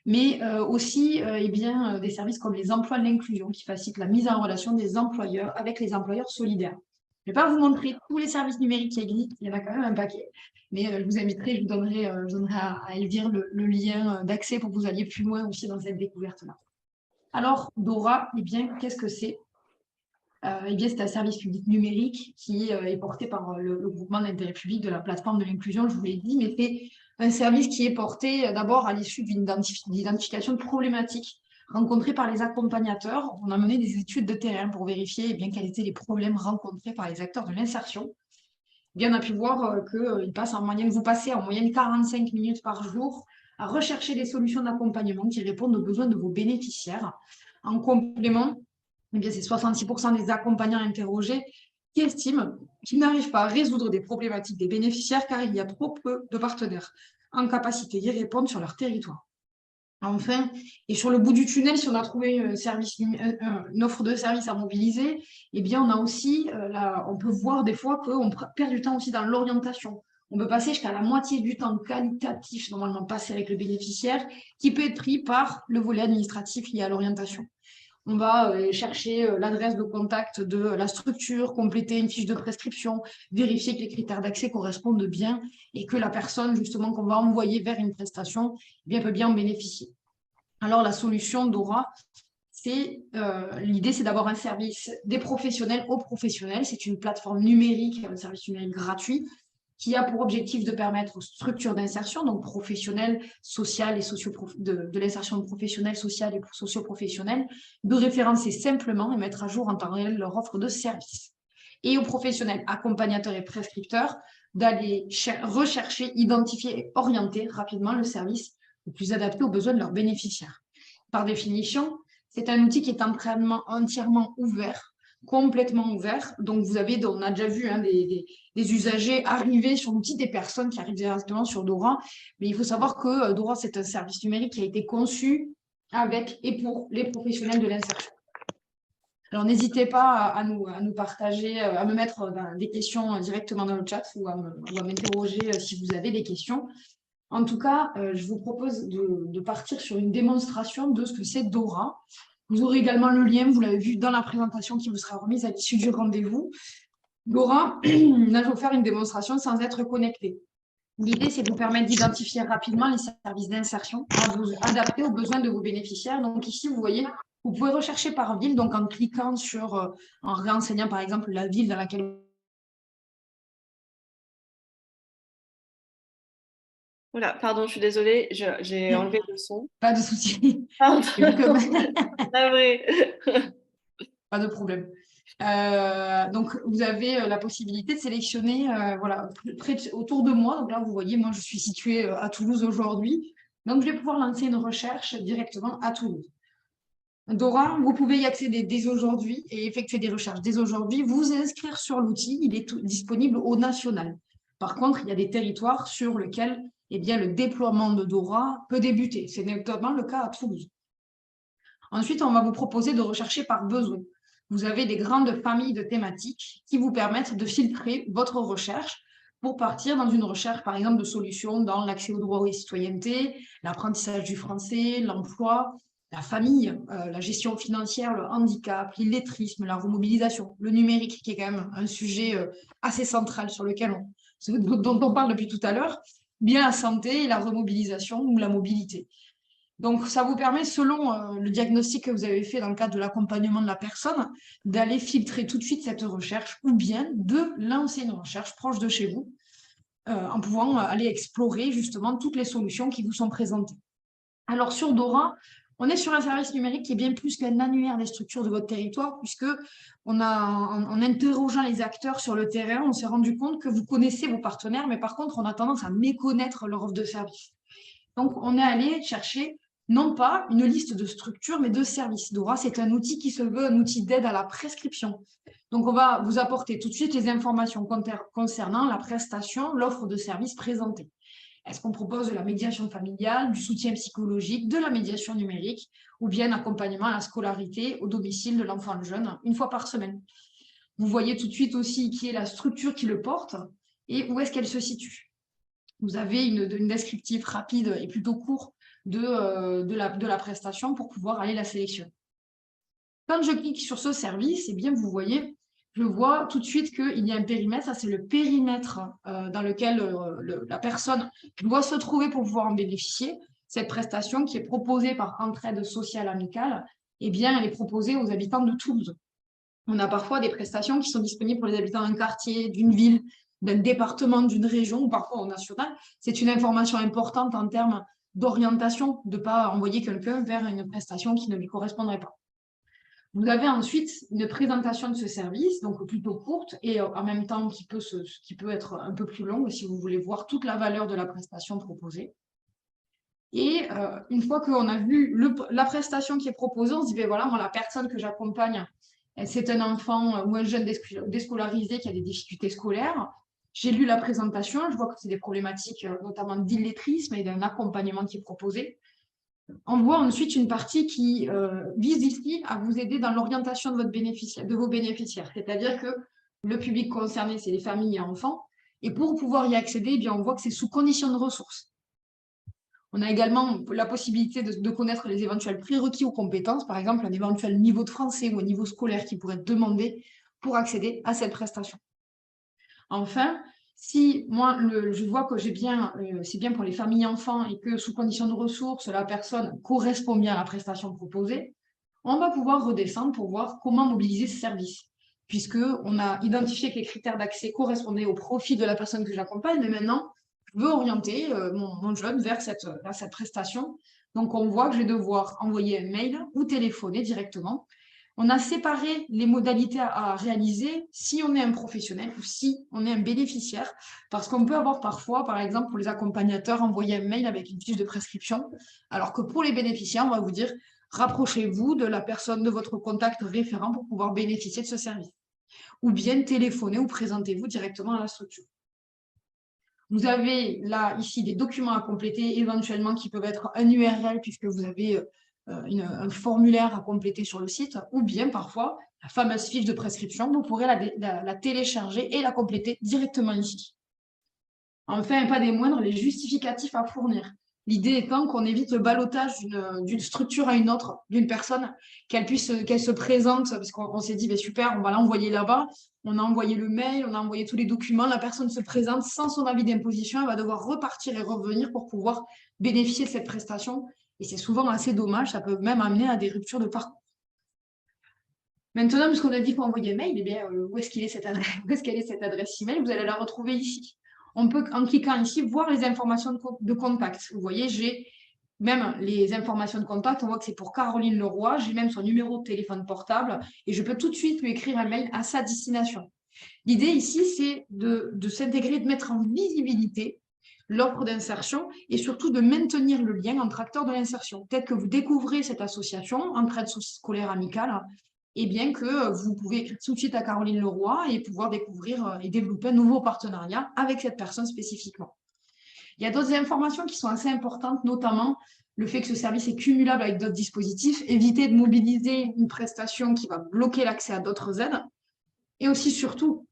mais aussi des services comme les emplois de l'inclusion qui facilitent la mise en relation des employeurs avec les employeurs solidaires. Je ne vais pas vous montrer tous les services numériques qui existent, il y en a quand même un paquet. Mais je vous inviterai, je donnerai à Elvire le lien d'accès pour que vous alliez plus loin aussi dans cette découverte-là. Alors, Dora, eh bien, qu'est-ce que c'est? Eh bien, c'est un service public numérique qui est porté par le groupement d'intérêt public de la plateforme de l'inclusion, je vous l'ai dit, mais c'est un service qui est porté d'abord à l'issue d'une identification de problématiques rencontrées par les accompagnateurs. On a mené des études de terrain pour vérifier eh bien, quels étaient les problèmes rencontrés par les acteurs de l'insertion. Bien, on a pu voir vous passez en moyenne 45 minutes par jour à rechercher des solutions d'accompagnement qui répondent aux besoins de vos bénéficiaires. En complément, eh bien, c'est 66% des accompagnants interrogés qui estiment qu'ils n'arrivent pas à résoudre des problématiques des bénéficiaires car il y a trop peu de partenaires en capacité d'y répondre sur leur territoire. Enfin, et sur le bout du tunnel, si on a trouvé une offre de service à mobiliser, eh bien, on a aussi, on peut voir des fois qu'on perd du temps aussi dans l'orientation. On peut passer jusqu'à la moitié du temps qualitatif, normalement passé avec le bénéficiaire, qui peut être pris par le volet administratif lié à l'orientation. On va chercher l'adresse de contact de la structure, compléter une fiche de prescription, vérifier que les critères d'accès correspondent bien et que la personne justement qu'on va envoyer vers une prestation peut bien en bénéficier. Alors la solution Dora, l'idée c'est d'avoir un service des professionnels aux professionnels. C'est une plateforme numérique, un service numérique gratuit qui a pour objectif de permettre aux structures d'insertion, donc professionnelles, sociales et de l'insertion professionnelle, sociale et socio-professionnelle, de référencer simplement et mettre à jour en temps réel leur offre de service. Et aux professionnels accompagnateurs et prescripteurs d'aller rechercher, identifier et orienter rapidement le service le plus adapté aux besoins de leurs bénéficiaires. Par définition, c'est un outil qui est entièrement ouvert, complètement ouvert. Donc, on a déjà vu des usagers arriver sur l'outil, des personnes qui arrivent directement sur Dora. Mais il faut savoir que Dora, c'est un service numérique qui a été conçu avec et pour les professionnels de l'insertion. Alors, n'hésitez pas à nous partager, à me mettre des questions directement dans le chat ou à m'interroger si vous avez des questions. En tout cas, je vous propose de partir sur une démonstration de ce que c'est Dora. Vous aurez également le lien, vous l'avez vu dans la présentation qui vous sera remise à l'issue du rendez-vous. Dora, là, je vais vous faire une démonstration sans être connecté. L'idée, c'est de vous permettre d'identifier rapidement les services d'insertion adaptés aux besoins de vos bénéficiaires. Donc ici, vous voyez, vous pouvez rechercher par ville, donc en cliquant en renseignant par exemple la ville dans laquelle. Voilà, pardon, je suis désolée, j'ai enlevé le son. Pas de souci. Pardon, J'ai vu que c'est vrai. Pas de problème. Donc, vous avez la possibilité de sélectionner voilà, autour de moi. Donc là, vous voyez, moi, je suis située à Toulouse aujourd'hui. Donc, je vais pouvoir lancer une recherche directement à Toulouse. Dora, vous pouvez y accéder dès aujourd'hui et effectuer des recherches dès aujourd'hui. Vous inscrire sur l'outil, il est disponible au national. Par contre, il y a des territoires sur lesquels eh bien, le déploiement de Dora peut débuter. C'est notamment le cas à Toulouse. Ensuite, on va vous proposer de rechercher par besoin. Vous avez des grandes familles de thématiques qui vous permettent de filtrer votre recherche pour partir dans une recherche, par exemple, de solutions dans l'accès aux droits et citoyenneté, l'apprentissage du français, l'emploi, la famille, la gestion financière, le handicap, l'illettrisme, la remobilisation, le numérique, qui est quand même un sujet assez central sur lequel dont on parle depuis tout à l'heure, bien la santé, la remobilisation ou la mobilité. Donc, ça vous permet, selon le diagnostic que vous avez fait dans le cadre de l'accompagnement de la personne, d'aller filtrer tout de suite cette recherche ou bien de lancer une recherche proche de chez vous en pouvant aller explorer justement toutes les solutions qui vous sont présentées. Alors, sur Dora, on est sur un service numérique qui est bien plus qu'un annuaire des structures de votre territoire, puisque en interrogeant les acteurs sur le terrain, on s'est rendu compte que vous connaissez vos partenaires, mais par contre, on a tendance à méconnaître leur offre de service. Donc, on est allé chercher non pas une liste de structures, mais de services. Dora, c'est un outil qui se veut un outil d'aide à la prescription. Donc, on va vous apporter tout de suite les informations concernant la prestation, l'offre de services présentée. Est-ce qu'on propose de la médiation familiale, du soutien psychologique, de la médiation numérique, ou bien accompagnement à la scolarité au domicile de l'enfant jeune, une fois par semaine? Vous voyez tout de suite aussi qui est la structure qui le porte et où est-ce qu'elle se situe. Vous avez une descriptif rapide et plutôt court de la prestation pour pouvoir aller la sélectionner. Quand je clique sur ce service, eh bien, vous voyez, je vois tout de suite qu'il y a un périmètre. Ça, c'est le périmètre dans lequel la personne doit se trouver pour pouvoir en bénéficier. Cette prestation qui est proposée par Entraide sociale amicale, eh bien, elle est proposée aux habitants de Toulouse. On a parfois des prestations qui sont disponibles pour les habitants d'un quartier, d'une ville, d'un département, d'une région ou parfois au national. C'est une information importante en termes d'orientation, de ne pas envoyer quelqu'un vers une prestation qui ne lui correspondrait pas. Vous avez ensuite une présentation de ce service, donc plutôt courte et en même temps qui peut être un peu plus longue si vous voulez voir toute la valeur de la prestation proposée. Et une fois qu'on a vu la prestation qui est proposée, on se dit, ben voilà, moi, la personne que j'accompagne, c'est un enfant ou un jeune déscolarisé qui a des difficultés scolaires. J'ai lu la présentation, je vois que c'est des problématiques notamment d'illettrisme et d'un accompagnement qui est proposé. On voit ensuite une partie qui vise ici à vous aider dans l'orientation de vos bénéficiaires. C'est-à-dire que le public concerné, c'est les familles et enfants. Et pour pouvoir y accéder, eh bien, on voit que c'est sous condition de ressources. On a également la possibilité de connaître les éventuels prérequis ou compétences, par exemple un éventuel niveau de français ou un niveau scolaire qui pourrait être demandé pour accéder à cette prestation. Enfin, si moi, je vois que c'est bien pour les familles enfants et que sous condition de ressources, la personne correspond bien à la prestation proposée, on va pouvoir redescendre pour voir comment mobiliser ce service. Puisqu'on a identifié que les critères d'accès correspondaient au profil de la personne que j'accompagne, mais maintenant, je veux orienter mon jeune vers cette prestation. Donc, on voit que je vais devoir envoyer un mail ou téléphoner directement. On a séparé les modalités à réaliser si on est un professionnel ou si on est un bénéficiaire, parce qu'on peut avoir parfois, par exemple, pour les accompagnateurs, envoyer un mail avec une fiche de prescription, alors que pour les bénéficiaires, on va vous dire rapprochez-vous de la personne de votre contact référent pour pouvoir bénéficier de ce service. Ou bien téléphonez ou présentez-vous directement à la structure. Vous avez là, ici, des documents à compléter, éventuellement qui peuvent être un URL, puisque vous avez un formulaire à compléter sur le site, ou bien parfois, la fameuse fiche de prescription, vous pourrez la télécharger et la compléter directement ici. Enfin, pas des moindres, les justificatifs à fournir. L'idée étant qu'on évite le ballottage d'une structure à une autre, d'une personne, qu'elle se présente, parce qu'on s'est dit, super, on va l'envoyer là-bas, on a envoyé le mail, on a envoyé tous les documents, la personne se présente sans son avis d'imposition, elle va devoir repartir et revenir pour pouvoir bénéficier de cette prestation. Et c'est souvent assez dommage, ça peut même amener à des ruptures de parcours. Maintenant, puisqu'on a dit qu'on envoyait un mail, eh bien, où est-ce qu'elle est cette adresse email? Vous allez la retrouver ici. On peut, en cliquant ici, voir les informations de contact. Vous voyez, j'ai Même les informations de contact, on voit que c'est pour Caroline Leroy. J'ai même son numéro de téléphone portable et je peux tout de suite lui écrire un mail à sa destination. L'idée ici, c'est de s'intégrer, de mettre en visibilité l'offre d'insertion et surtout de maintenir le lien entre acteurs de l'insertion. Peut-être que vous découvrez cette association, Entraide scolaire amicale, et bien que vous pouvez écrire tout de suite à Caroline Leroy et pouvoir découvrir et développer un nouveau partenariat avec cette personne spécifiquement. Il y a d'autres informations qui sont assez importantes, notamment le fait que ce service est cumulable avec d'autres dispositifs, éviter de mobiliser une prestation qui va bloquer l'accès à d'autres aides, et aussi surtout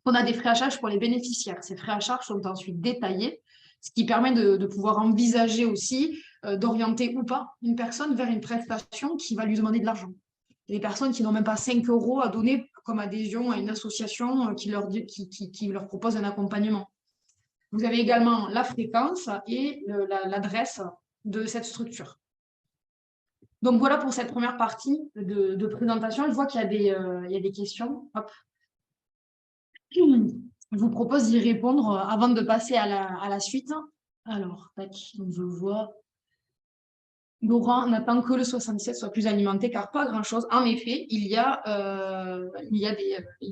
on a des frais à charge pour les bénéficiaires. Ces frais à charge sont ensuite détaillés, ce qui permet de pouvoir envisager aussi d'orienter ou pas une personne vers une prestation qui va lui demander de l'argent. Les personnes qui n'ont même pas 5 € à donner comme adhésion à une association qui leur propose un accompagnement. Vous avez également la fréquence et l'adresse de cette structure. Donc voilà pour cette première partie de présentation. Je vois qu'il y a des questions. Hop. Je vous propose d'y répondre avant de passer à la suite. Alors, tac, donc je vois. Laurent n'attend que le 77 soit plus alimenté car pas grand-chose. En effet, il y a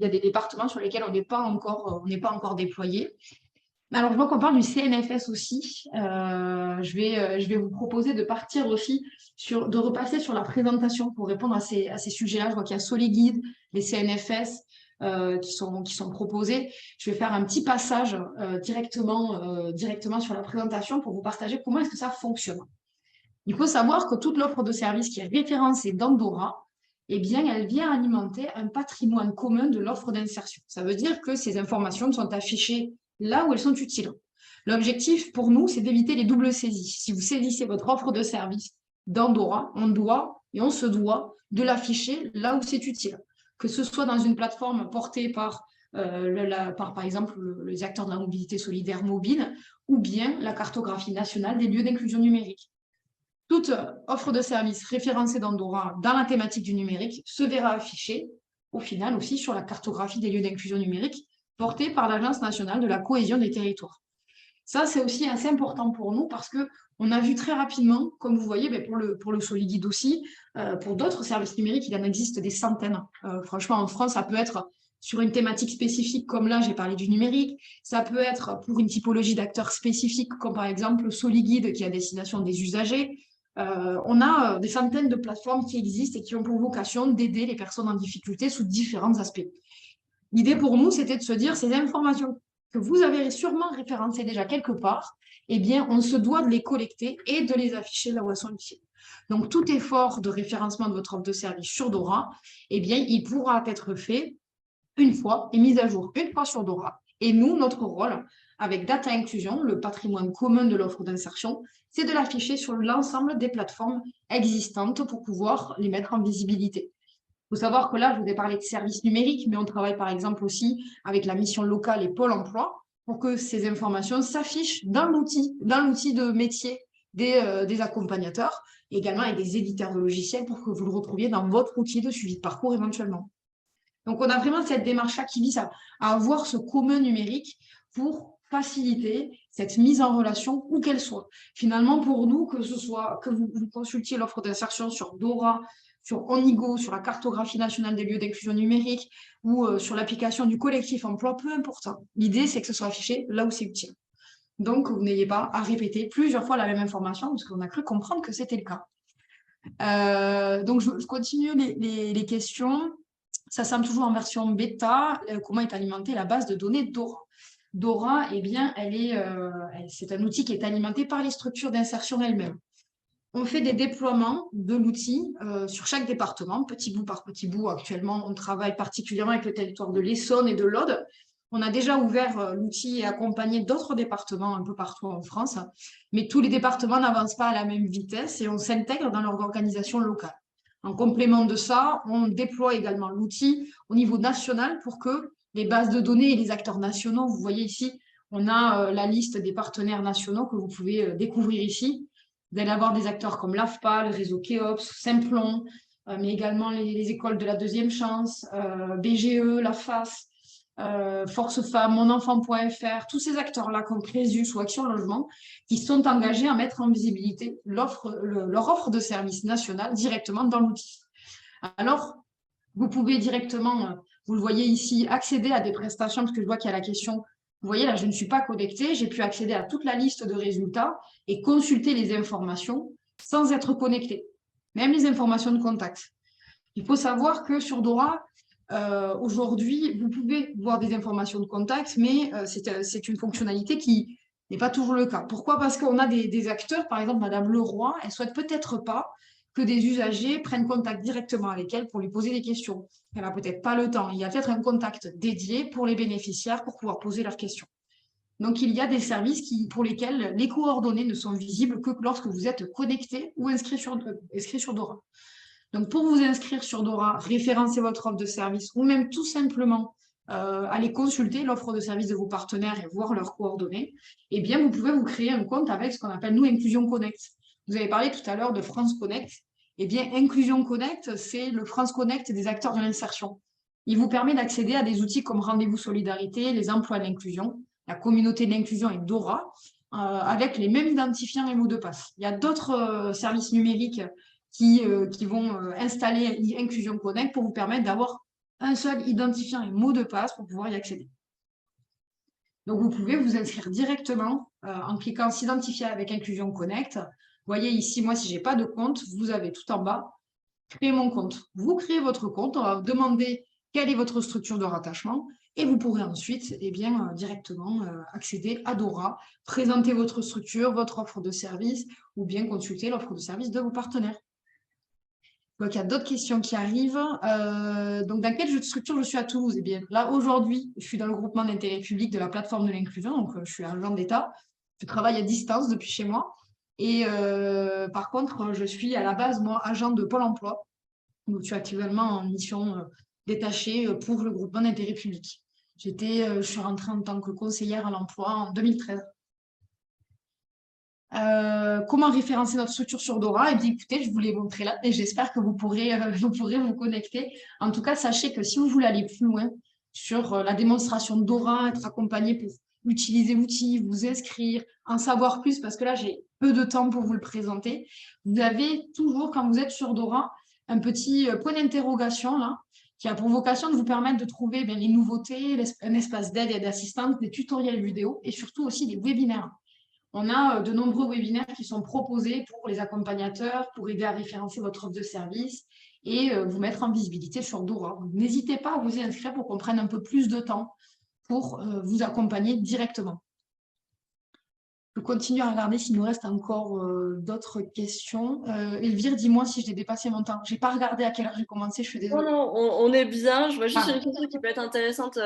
des départements sur lesquels on n'est pas encore déployé. Alors, je vois qu'on parle du CNFS aussi. Je vais vous proposer de partir aussi de repasser sur la présentation pour répondre à ces sujets-là. Je vois qu'il y a Soliguide, les CNFS qui sont proposés. Je vais faire un petit passage directement sur la présentation pour vous partager comment est-ce que ça fonctionne. Il faut savoir que toute l'offre de services qui est référencée dans DORA, eh bien, elle vient alimenter un patrimoine commun de l'offre d'insertion. Ça veut dire que ces informations sont affichées là où elles sont utiles. L'objectif pour nous, c'est d'éviter les doubles saisies. Si vous saisissez votre offre de service dans DORA, on se doit de l'afficher là où c'est utile. Que ce soit dans une plateforme portée par exemple les acteurs de la mobilité solidaire mobile ou bien la cartographie nationale des lieux d'inclusion numérique. Toute offre de service référencée dans DORA dans la thématique du numérique se verra affichée au final aussi sur la cartographie des lieux d'inclusion numérique portée par l'Agence nationale de la cohésion des territoires. Ça, c'est aussi assez important pour nous parce qu'on a vu très rapidement, comme vous voyez, pour le Soliguide aussi, pour d'autres services numériques, il en existe des centaines. Franchement, en France, ça peut être sur une thématique spécifique, comme là, j'ai parlé du numérique. Ça peut être pour une typologie d'acteurs spécifiques, comme par exemple le Soliguide qui est à destination des usagers. On a des centaines de plateformes qui existent et qui ont pour vocation d'aider les personnes en difficulté sous différents aspects. L'idée pour nous, c'était de se dire, ces informations que vous avez sûrement référencées déjà quelque part, eh bien, on se doit de les collecter et de les afficher là où elles sont utiles. Donc, tout effort de référencement de votre offre de service sur DORA, eh bien, il pourra être fait une fois et mis à jour une fois sur DORA. Et nous, notre rôle, avec Data Inclusion, le patrimoine commun de l'offre d'insertion, c'est de l'afficher sur l'ensemble des plateformes existantes pour pouvoir les mettre en visibilité. Il faut savoir que là, je vous ai parlé de services numériques, mais on travaille par exemple aussi avec la mission locale et Pôle emploi pour que ces informations s'affichent dans l'outil de métier des accompagnateurs, également avec des éditeurs de logiciels pour que vous le retrouviez dans votre outil de suivi de parcours éventuellement. Donc, on a vraiment cette démarche-là qui vise à avoir ce commun numérique pour faciliter cette mise en relation où qu'elle soit. Finalement, pour nous, que vous consultiez l'offre d'insertion sur DORA, sur Onigo, sur la cartographie nationale des lieux d'inclusion numérique ou sur l'application du collectif emploi, peu importe. L'idée, c'est que ce soit affiché là où c'est utile. Donc, vous n'ayez pas à répéter plusieurs fois la même information parce qu'on a cru comprendre que c'était le cas. Donc, je continue les questions. Ça semble toujours en version bêta. Comment est alimentée la base de données DORA? DORA, eh bien, c'est un outil qui est alimenté par les structures d'insertion elles-mêmes. On fait des déploiements de l'outil sur chaque département, petit bout par petit bout. Actuellement, on travaille particulièrement avec le territoire de l'Essonne et de l'Aude. On a déjà ouvert l'outil et accompagné d'autres départements un peu partout en France, mais tous les départements n'avancent pas à la même vitesse et on s'intègre dans leur organisation locale. En complément de ça, on déploie également l'outil au niveau national pour que les bases de données et les acteurs nationaux, vous voyez ici, on a la liste des partenaires nationaux que vous pouvez découvrir ici. Vous allez avoir des acteurs comme l'AFPA, le réseau Keops, Simplon, mais également les écoles de la deuxième chance, BGE, la FAS, Force Femmes, monenfant.fr, tous ces acteurs-là comme Crésus ou Action Logement qui sont engagés à mettre en visibilité leur offre de service nationale directement dans l'outil. Alors, vous pouvez directement, vous le voyez ici, accéder à des prestations, parce que je vois qu'il y a la question, vous voyez là, je ne suis pas connectée, j'ai pu accéder à toute la liste de résultats et consulter les informations sans être connecté, même les informations de contact. Il faut savoir que sur Dora, aujourd'hui, vous pouvez voir des informations de contact, mais c'est une fonctionnalité qui n'est pas toujours le cas. Pourquoi? Parce qu'on a des acteurs, par exemple Madame Leroy, elle souhaite peut-être pas que des usagers prennent contact directement avec elle pour lui poser des questions. Elle n'a peut-être pas le temps. Il y a peut-être un contact dédié pour les bénéficiaires pour pouvoir poser leurs questions. Donc, il y a des services pour lesquels les coordonnées ne sont visibles que lorsque vous êtes connecté ou inscrit sur Dora. Donc, pour vous inscrire sur Dora, référencer votre offre de service ou même tout simplement aller consulter l'offre de service de vos partenaires et voir leurs coordonnées, eh bien, vous pouvez vous créer un compte avec ce qu'on appelle, nous, Inclusion Connect. Vous avez parlé tout à l'heure de France Connect. Eh bien, Inclusion Connect, c'est le France Connect des acteurs de l'insertion. Il vous permet d'accéder à des outils comme Rendez-vous Solidarité, les emplois de l'inclusion, la communauté de l'inclusion et Dora, avec les mêmes identifiants et mots de passe. Il y a d'autres services numériques qui vont installer Inclusion Connect pour vous permettre d'avoir un seul identifiant et mot de passe pour pouvoir y accéder. Donc, vous pouvez vous inscrire directement en cliquant s'identifier avec Inclusion Connect. Vous voyez ici, moi, si je n'ai pas de compte, vous avez tout en bas, créer mon compte. Vous créez votre compte, on va vous demander quelle est votre structure de rattachement et vous pourrez ensuite directement accéder à Dora, présenter votre structure, votre offre de service ou bien consulter l'offre de service de vos partenaires. Donc, il y a d'autres questions qui arrivent. Donc, dans quelle structure je suis à Toulouse? Eh bien, là, aujourd'hui, je suis dans le groupement d'intérêt public de la plateforme de l'inclusion. Donc, je suis agent d'État. Je travaille à distance depuis chez moi. Et par contre, je suis à la base, moi, agent de Pôle emploi. Donc, je suis actuellement en mission détachée pour le groupement d'intérêt public. Je suis rentrée en tant que conseillère à l'emploi en 2013. Comment référencer notre structure sur Dora? Et bien, écoutez, je vous l'ai montré là et j'espère que vous pourrez vous connecter. En tout cas, sachez que si vous voulez aller plus loin sur la démonstration de Dora, être accompagné pour utiliser l'outil, vous inscrire, en savoir plus, parce que là, j'ai peu de temps pour vous le présenter. Vous avez toujours, quand vous êtes sur Dora, un petit point d'interrogation là, qui a pour vocation de vous permettre de trouver les nouveautés, un espace d'aide et d'assistance, des tutoriels vidéo et surtout aussi des webinaires. On a de nombreux webinaires qui sont proposés pour les accompagnateurs, pour aider à référencer votre offre de service et vous mettre en visibilité sur Dora. N'hésitez pas à vous y inscrire pour qu'on prenne un peu plus de temps pour vous accompagner directement. Je continue à regarder s'il nous reste encore d'autres questions. Elvire, dis-moi si j'ai dépassé mon temps. Je n'ai pas regardé à quelle heure j'ai commencé, je suis désolée. Non, on est bien. Je vois juste une question qui peut être intéressante,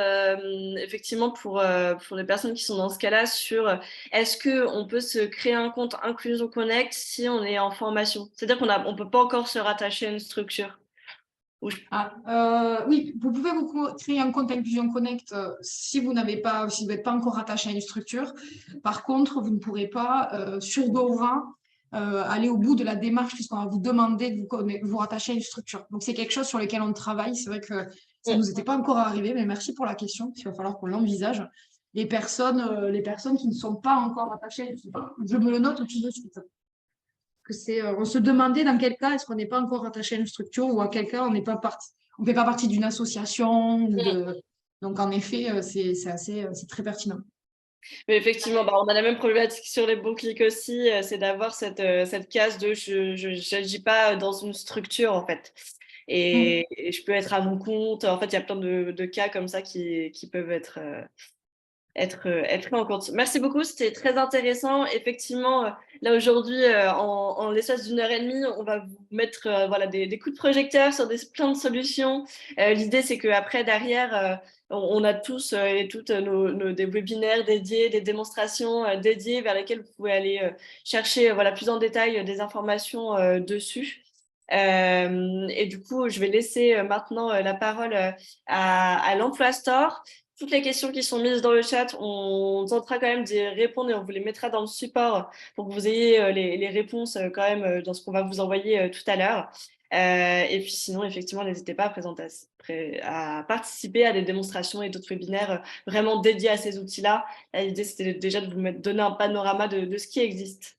effectivement, pour les personnes qui sont dans ce cas-là, sur est-ce qu'on peut se créer un compte Inclusion Connect si on est en formation? C'est-à-dire qu'on ne peut pas encore se rattacher à une structure. Oui, vous pouvez vous créer un compte Inclusion Connect si vous n'êtes pas encore attaché à une structure. Par contre, vous ne pourrez pas, sur Dora, aller au bout de la démarche puisqu'on va vous demander de vous rattacher à une structure. Donc, c'est quelque chose sur lequel on travaille. C'est vrai que ça ne nous était pas encore arrivé, mais merci pour la question. Il va falloir qu'on l'envisage. Les personnes qui ne sont pas encore attachées, je me le note tout de suite. On se demandait dans quel cas est-ce qu'on n'est pas encore attaché à une structure ou à quel cas on ne fait pas partie d'une association. Donc, en effet, c'est très pertinent. Mais effectivement, on a la même problématique sur les bons clics aussi, c'est d'avoir cette case de je n'agis pas dans une structure en fait. Et je peux être à mon compte. En fait, il y a plein de cas comme ça qui peuvent être pris en compte. Merci beaucoup, c'était très intéressant. Effectivement, là aujourd'hui, en l'espace d'1 heure et demie, on va vous mettre des coups de projecteur sur plein de solutions. L'idée, c'est qu'après, derrière, on a tous et toutes des webinaires dédiés, des démonstrations dédiées vers lesquelles vous pouvez aller chercher plus en détail des informations dessus. Et du coup, je vais laisser maintenant la parole à l'Emploi Store. Toutes les questions qui sont mises dans le chat, on tentera quand même d'y répondre et on vous les mettra dans le support pour que vous ayez les réponses quand même dans ce qu'on va vous envoyer tout à l'heure. Et puis sinon, effectivement, n'hésitez pas à participer à des démonstrations et d'autres webinaires vraiment dédiés à ces outils-là. L'idée, c'était déjà de donner un panorama de ce qui existe.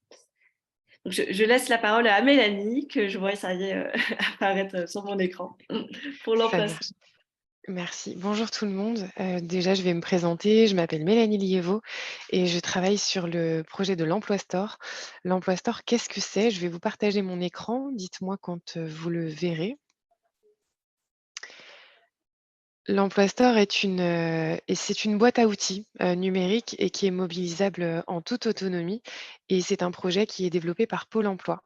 Donc, je laisse la parole à Mélanie, que je vois, ça y est, apparaître sur mon écran pour Ça l'emplacement. marche. Merci. Bonjour tout le monde. Déjà, je vais me présenter. Je m'appelle Mélanie Liévaux et je travaille sur le projet de l'Emploi Store. L'Emploi Store, qu'est-ce que c'est? Je vais vous partager mon écran. Dites-moi quand vous le verrez. L'Emploi Store c'est une boîte à outils numérique et qui est mobilisable en toute autonomie. Et c'est un projet qui est développé par Pôle Emploi.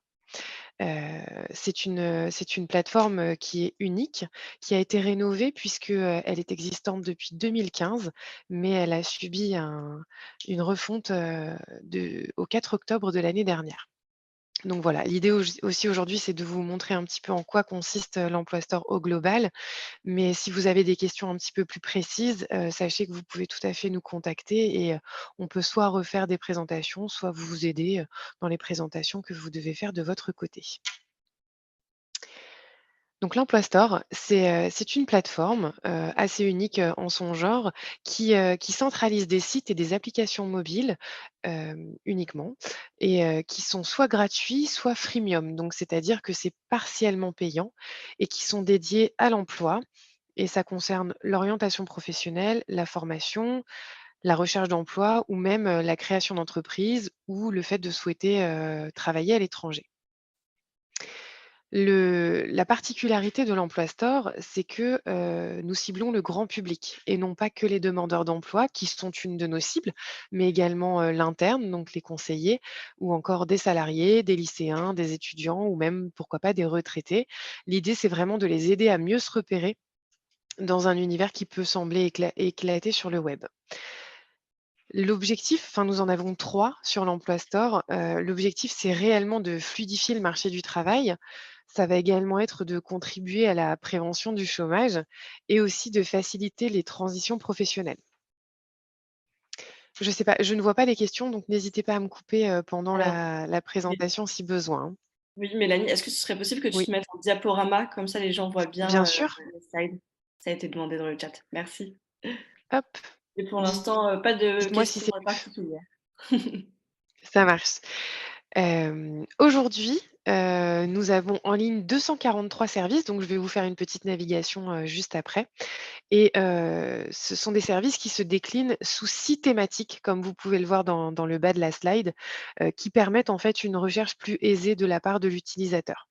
C'est une plateforme, qui est unique, qui a été rénovée puisque, elle est existante depuis 2015, mais elle a subi une refonte, au 4 octobre de l'année dernière. Donc voilà, l'idée aussi aujourd'hui, c'est de vous montrer un petit peu en quoi consiste, l'Emploi Store au global. Mais si vous avez des questions un petit peu plus précises, sachez que vous pouvez tout à fait nous contacter et on peut soit refaire des présentations, soit vous aider, dans les présentations que vous devez faire de votre côté. Donc l'Emploi Store, c'est une plateforme, assez unique, en son genre qui centralise des sites et des applications mobiles, uniquement et qui sont soit gratuits, soit freemium. Donc c'est-à-dire que c'est partiellement payant et qui sont dédiés à l'emploi et ça concerne l'orientation professionnelle, la formation, la recherche d'emploi ou même, la création d'entreprise ou le fait de souhaiter, travailler à l'étranger. La particularité de l'Emploi Store, c'est que, nous ciblons le grand public et non pas que les demandeurs d'emploi qui sont une de nos cibles, mais également, l'interne, donc les conseillers ou encore des salariés, des lycéens, des étudiants ou même, pourquoi pas, des retraités. L'idée, c'est vraiment de les aider à mieux se repérer dans un univers qui peut sembler éclaté sur le web. L'objectif, enfin, nous en avons 3 sur l'Emploi Store. L'objectif, c'est réellement de fluidifier le marché du travail. Ça va également être de contribuer à la prévention du chômage et aussi de faciliter les transitions professionnelles. Je sais pas, je ne vois pas les questions, donc n'hésitez pas à me couper, pendant Alors, la oui, présentation si besoin, hein. oui, Mélanie, est-ce que ce serait possible que tu Oui, te mettes en diaporama? Comme ça, les gens voient bien bien sûr. les slides. Ça a été demandé dans le chat. Merci. Hop, Et pour dites l'instant, pas de dites-moi si questions c'est particulières. ça marche. Aujourd'hui, nous avons en ligne 243 services, donc je vais vous faire une petite navigation, juste après et ce sont des services qui se déclinent sous 6 thématiques, comme vous pouvez le voir dans le bas de la slide, qui permettent en fait une recherche plus aisée de la part de l'utilisateur.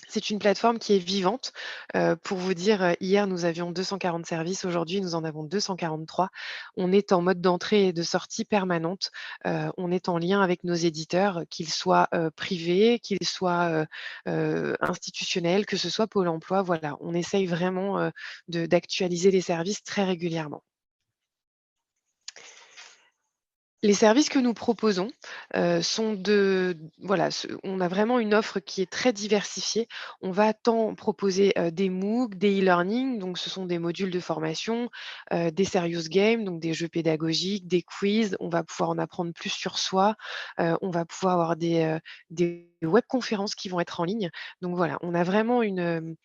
C'est une plateforme qui est vivante. Pour vous dire, hier, nous avions 240 services, aujourd'hui, nous en avons 243. On est en mode d'entrée et de sortie permanente. On est en lien avec nos éditeurs, qu'ils soient, privés, qu'ils soient, institutionnels, que ce soit Pôle emploi. Voilà, on essaye vraiment, d'actualiser les services très régulièrement. Les services que nous proposons, sont voilà, on a vraiment une offre qui est très diversifiée. On va tant proposer, des MOOC, des e-learning, donc ce sont des modules de formation, des serious games, donc des jeux pédagogiques, des quiz. On va pouvoir en apprendre plus sur soi. On va pouvoir avoir des webconférences qui vont être en ligne. Donc voilà, on a vraiment une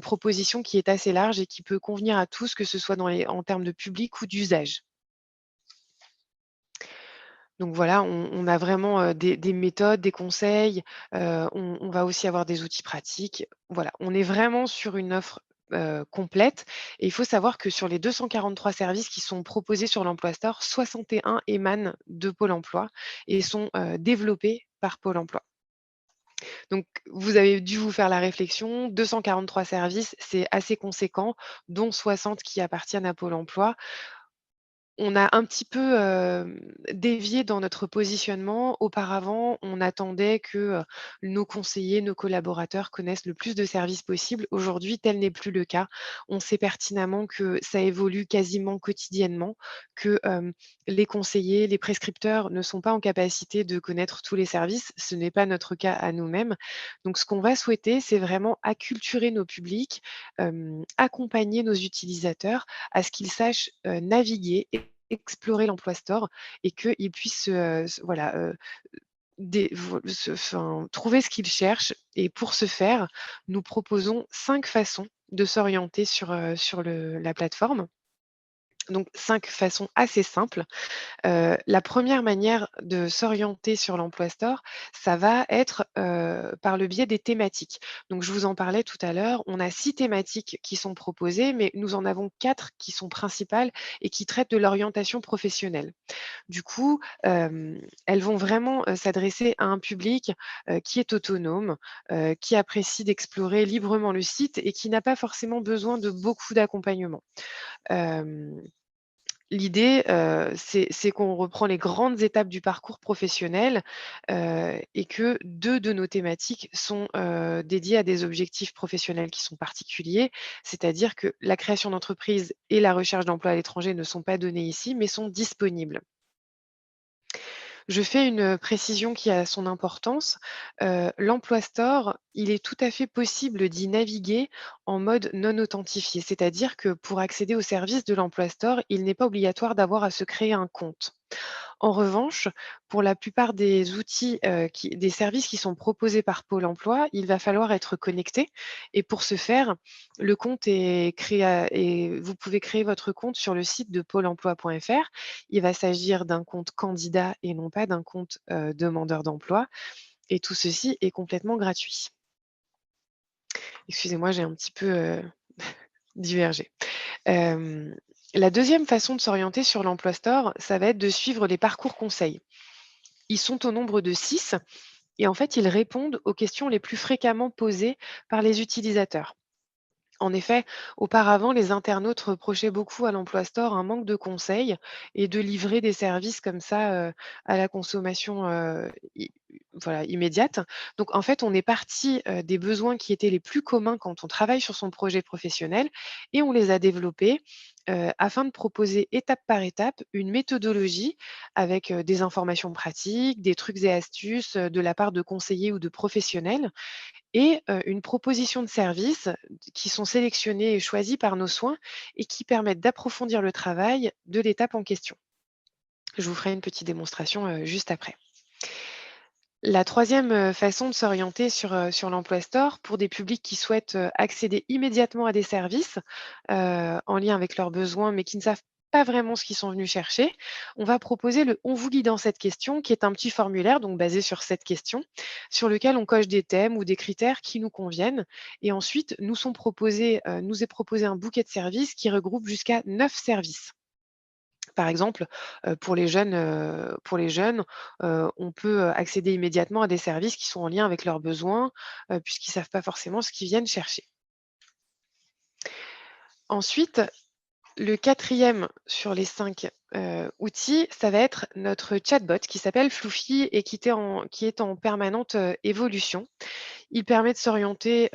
proposition qui est assez large et qui peut convenir à tous, que ce soit en termes de public ou d'usage. Donc voilà, on a vraiment, des méthodes, des conseils, on va aussi avoir des outils pratiques. Voilà, on est vraiment sur une offre, complète et il faut savoir que sur les 243 services qui sont proposés sur l'Emploi Store, 61 émanent de Pôle emploi et sont, développés par Pôle emploi. Donc vous avez dû vous faire la réflexion, 243 services, c'est assez conséquent, dont 60 qui appartiennent à Pôle emploi. On a un petit peu, dévié dans notre positionnement. Auparavant, on attendait que, nos conseillers, nos collaborateurs connaissent le plus de services possible. Aujourd'hui, tel n'est plus le cas. On sait pertinemment que ça évolue quasiment quotidiennement, que, les conseillers, les prescripteurs ne sont pas en capacité de connaître tous les services. Ce n'est pas notre cas à nous-mêmes. Donc ce qu'on va souhaiter, c'est vraiment acculturer nos publics, accompagner nos utilisateurs à ce qu'ils sachent, naviguer et explorer l'Emploi Store et qu'ils puissent, voilà, trouver ce qu'ils cherchent. Et pour ce faire, nous proposons 5 façons de s'orienter sur la plateforme. Donc 5 façons assez simples. La première manière de s'orienter sur l'Emploi Store, ça va être, par le biais des thématiques. Donc je vous en parlais tout à l'heure, on a 6 thématiques qui sont proposées, mais nous en avons 4 qui sont principales et qui traitent de l'orientation professionnelle. Du coup, elles vont vraiment, s'adresser à un public, qui est autonome, qui apprécie d'explorer librement le site et qui n'a pas forcément besoin de beaucoup d'accompagnement. Hem L'idée, c'est qu'on reprend les grandes étapes du parcours professionnel, et que 2 de nos thématiques sont, dédiées à des objectifs professionnels qui sont particuliers. C'est-à-dire que la création d'entreprise et la recherche d'emploi à l'étranger ne sont pas données ici, mais sont disponibles. Je fais une précision qui a son importance. L'Emploi Store, il est tout à fait possible d'y naviguer en mode non authentifié. C'est-à-dire que pour accéder aux services de l'Emploi Store, il n'est pas obligatoire d'avoir à se créer un compte. En revanche, pour la plupart des outils, des services qui sont proposés par Pôle emploi, il va falloir être connecté et pour ce faire, le compte est créé et vous pouvez créer votre compte sur le site de pôle emploi.fr. Il va s'agir d'un compte candidat et non pas d'un compte, demandeur d'emploi et tout ceci est complètement gratuit. Excusez-moi, j'ai un petit peu, divergé. Hem, la deuxième façon de s'orienter sur l'Emploi Store, ça va être de suivre les parcours conseils. Ils sont au nombre de 6 et en fait, ils répondent aux questions les plus fréquemment posées par les utilisateurs. En effet, auparavant, les internautes reprochaient beaucoup à l'Emploi Store un manque de conseils et de livrer des services comme ça à la consommation voilà, immédiate. Donc, en fait, on est parti des besoins qui étaient les plus communs quand on travaille sur son projet professionnel et on les a développés afin de proposer étape par étape une méthodologie avec des informations pratiques, des trucs et astuces de la part de conseillers ou de professionnels et une proposition de services qui sont sélectionnés et choisis par nos soins et qui permettent d'approfondir le travail de l'étape en question. Je vous ferai une petite démonstration, juste après. La troisième façon de s'orienter sur l'Emploi Store pour des publics qui souhaitent, accéder immédiatement à des services, en lien avec leurs besoins, mais qui ne savent pas vraiment ce qu'ils sont venus chercher, on va proposer le «On vous lit dans cette question» qui est un petit formulaire, donc basé sur cette question, sur lequel on coche des thèmes ou des critères qui nous conviennent et ensuite nous est proposé un bouquet de services qui regroupe jusqu'à 9 services. Par exemple, pour les jeunes, on peut, accéder immédiatement à des services qui sont en lien avec leurs besoins, puisqu'ils ne savent pas forcément ce qu'ils viennent chercher. Ensuite, le quatrième sur les 5 outils, ça va être notre chatbot qui s'appelle Floufy et qui est en permanente, évolution. Il permet de s'orienter,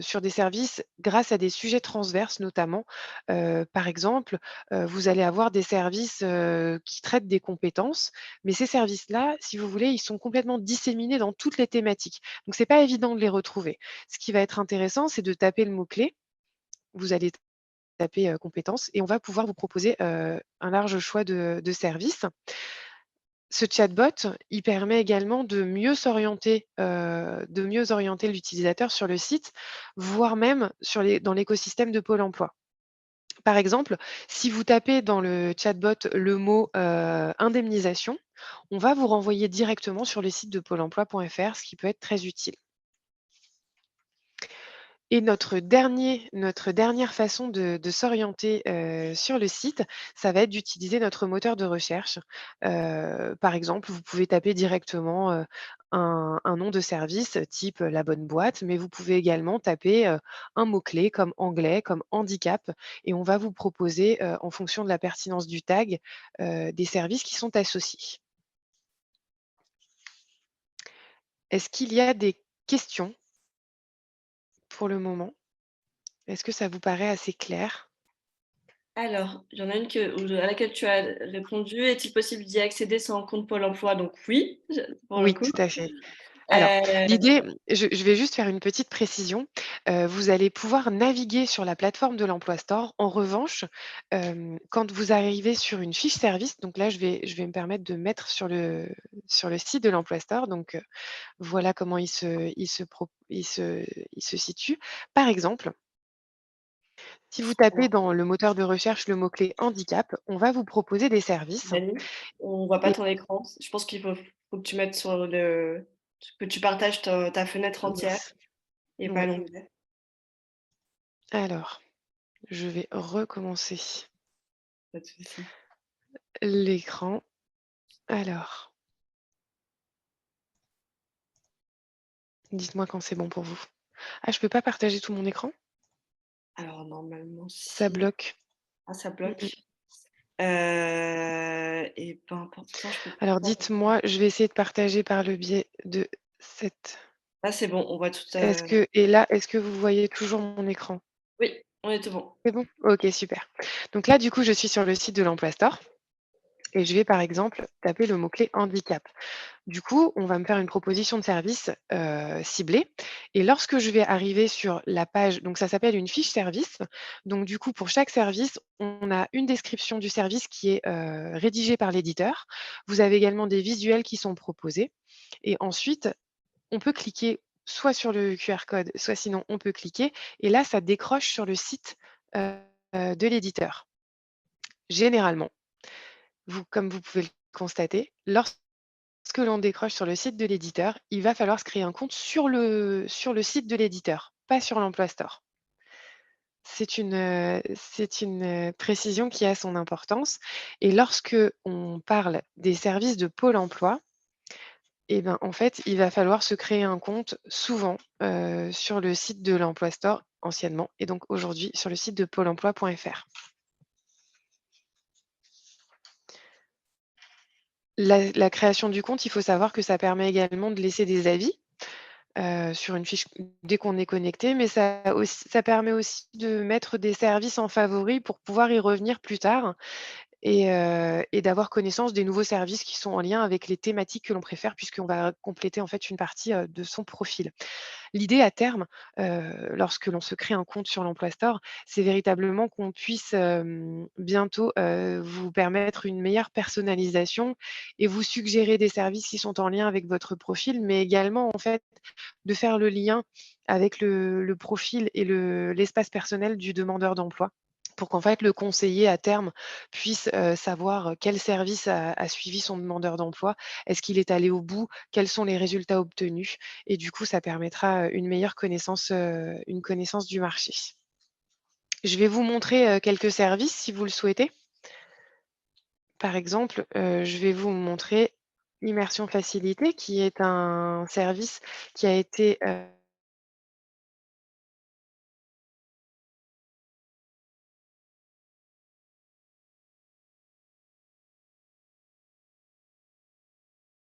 sur des services grâce à des sujets transverses notamment. Par exemple, vous allez avoir des services, qui traitent des compétences, mais ces services-là, si vous voulez, ils sont complètement disséminés dans toutes les thématiques. Donc c'est pas évident de les retrouver. Ce qui va être intéressant, c'est de taper le mot-clé. Vous allez taper, compétences et on va pouvoir vous proposer, un large choix de services. Ce chatbot, il permet également de mieux orienter l'utilisateur sur le site, voire même dans l'écosystème de Pôle emploi. Par exemple, si vous tapez dans le chatbot le mot, indemnisation, on va vous renvoyer directement sur le site de pôle emploi.fr, ce qui peut être très utile. Et notre dernière façon de s'orienter, sur le site, ça va être d'utiliser notre moteur de recherche. Par exemple, vous pouvez taper directement, un nom de service type, la bonne boîte, mais vous pouvez également taper, un mot-clé comme anglais, comme handicap et on va vous proposer, en fonction de la pertinence du tag, des services qui sont associés. Est-ce qu'il y a des questions pour le moment? Est-ce que ça vous paraît assez clair? Alors, il y en a une à laquelle tu as répondu. Est-il possible d'y accéder sans compte Pôle emploi? Donc oui, pour le Oui, coup. tout à fait. Alors, Heu, l'idée, je vais juste faire une petite précision. vous allez pouvoir naviguer sur la plateforme de l'Emploi Store. En revanche, quand vous arrivez sur une fiche service, donc là, je vais me permettre de mettre sur le site de l'Emploi Store. Donc, voilà comment il se situe. Par exemple, si vous tapez Alors, dans le moteur de recherche le mot-clé handicap, on va vous proposer des services. Dani, on voit pas Et ton écran. Je pense faut que tu mettes sur le que tu partages ta fenêtre entière mince, et pas ouais. l'onglet. Alors, je vais recommencer Pas de souci. l'écran. Alors, dites-moi quand c'est bon pour vous. Ah, je peux pas partager tout mon écran? Alors normalement Ça si. bloque. Ah ça Mmh mh. bloque. Et ben pourtant je peux Alors pas. dites-moi, je vais essayer de partager par le biais de cette Ah c'est bon, on voit tout, est-ce que vous voyez toujours mon écran? oui, on est tout bon. C'est bon? OK, super. Donc là, du coup, je suis sur le site de l'Emploi Store et je vais, par exemple, taper le mot-clé handicap. Du coup, on va me faire une proposition de service, ciblée et lorsque je vais arriver sur la page, donc ça s'appelle une fiche service. Donc du coup, pour chaque service, on a une description du service qui est, rédigée par l'éditeur. Vous avez également des visuels qui sont proposés et ensuite, on peut cliquer soit sur le QR code, soit sinon on peut cliquer et là, ça décroche sur le site, de l'éditeur. Généralement, comme vous pouvez le constater, lorsque l'on décroche sur le site de l'éditeur, il va falloir se créer un compte sur le site de l'éditeur, pas sur l'Emploi Store. C'est une précision qui a son importance et lorsque on parle des services de Pôle emploi, et ben, en fait, il va falloir se créer un compte souvent, sur le site de l'Emploi Store anciennement et donc aujourd'hui sur le site de pôle emploi.fr. La création du compte, il faut savoir que ça permet également de laisser des avis, sur une fiche dès qu'on est connecté, mais ça permet aussi de mettre des services en favoris pour pouvoir y revenir plus tard et d'avoir connaissance des nouveaux services qui sont en lien avec les thématiques que l'on préfère puisqu'on va compléter en fait une partie, de son profil. L'idée à terme, lorsque l'on se crée un compte sur l'Emploi Store, c'est véritablement qu'on puisse, bientôt, vous permettre une meilleure personnalisation et vous suggérer des services qui sont en lien avec votre profil, mais également en fait de faire le lien avec le profil et l'espace personnel du demandeur d'emploi pour qu'en fait le conseiller à terme puisse, savoir, quel service a suivi son demandeur d'emploi. Est-ce qu'il est allé au bout? Quels sont les résultats obtenus? Et du coup, ça permettra, une connaissance du marché. Je vais vous montrer, quelques services si vous le souhaitez. Par exemple, je vais vous montrer Immersion Facilitée qui est un service qui a été,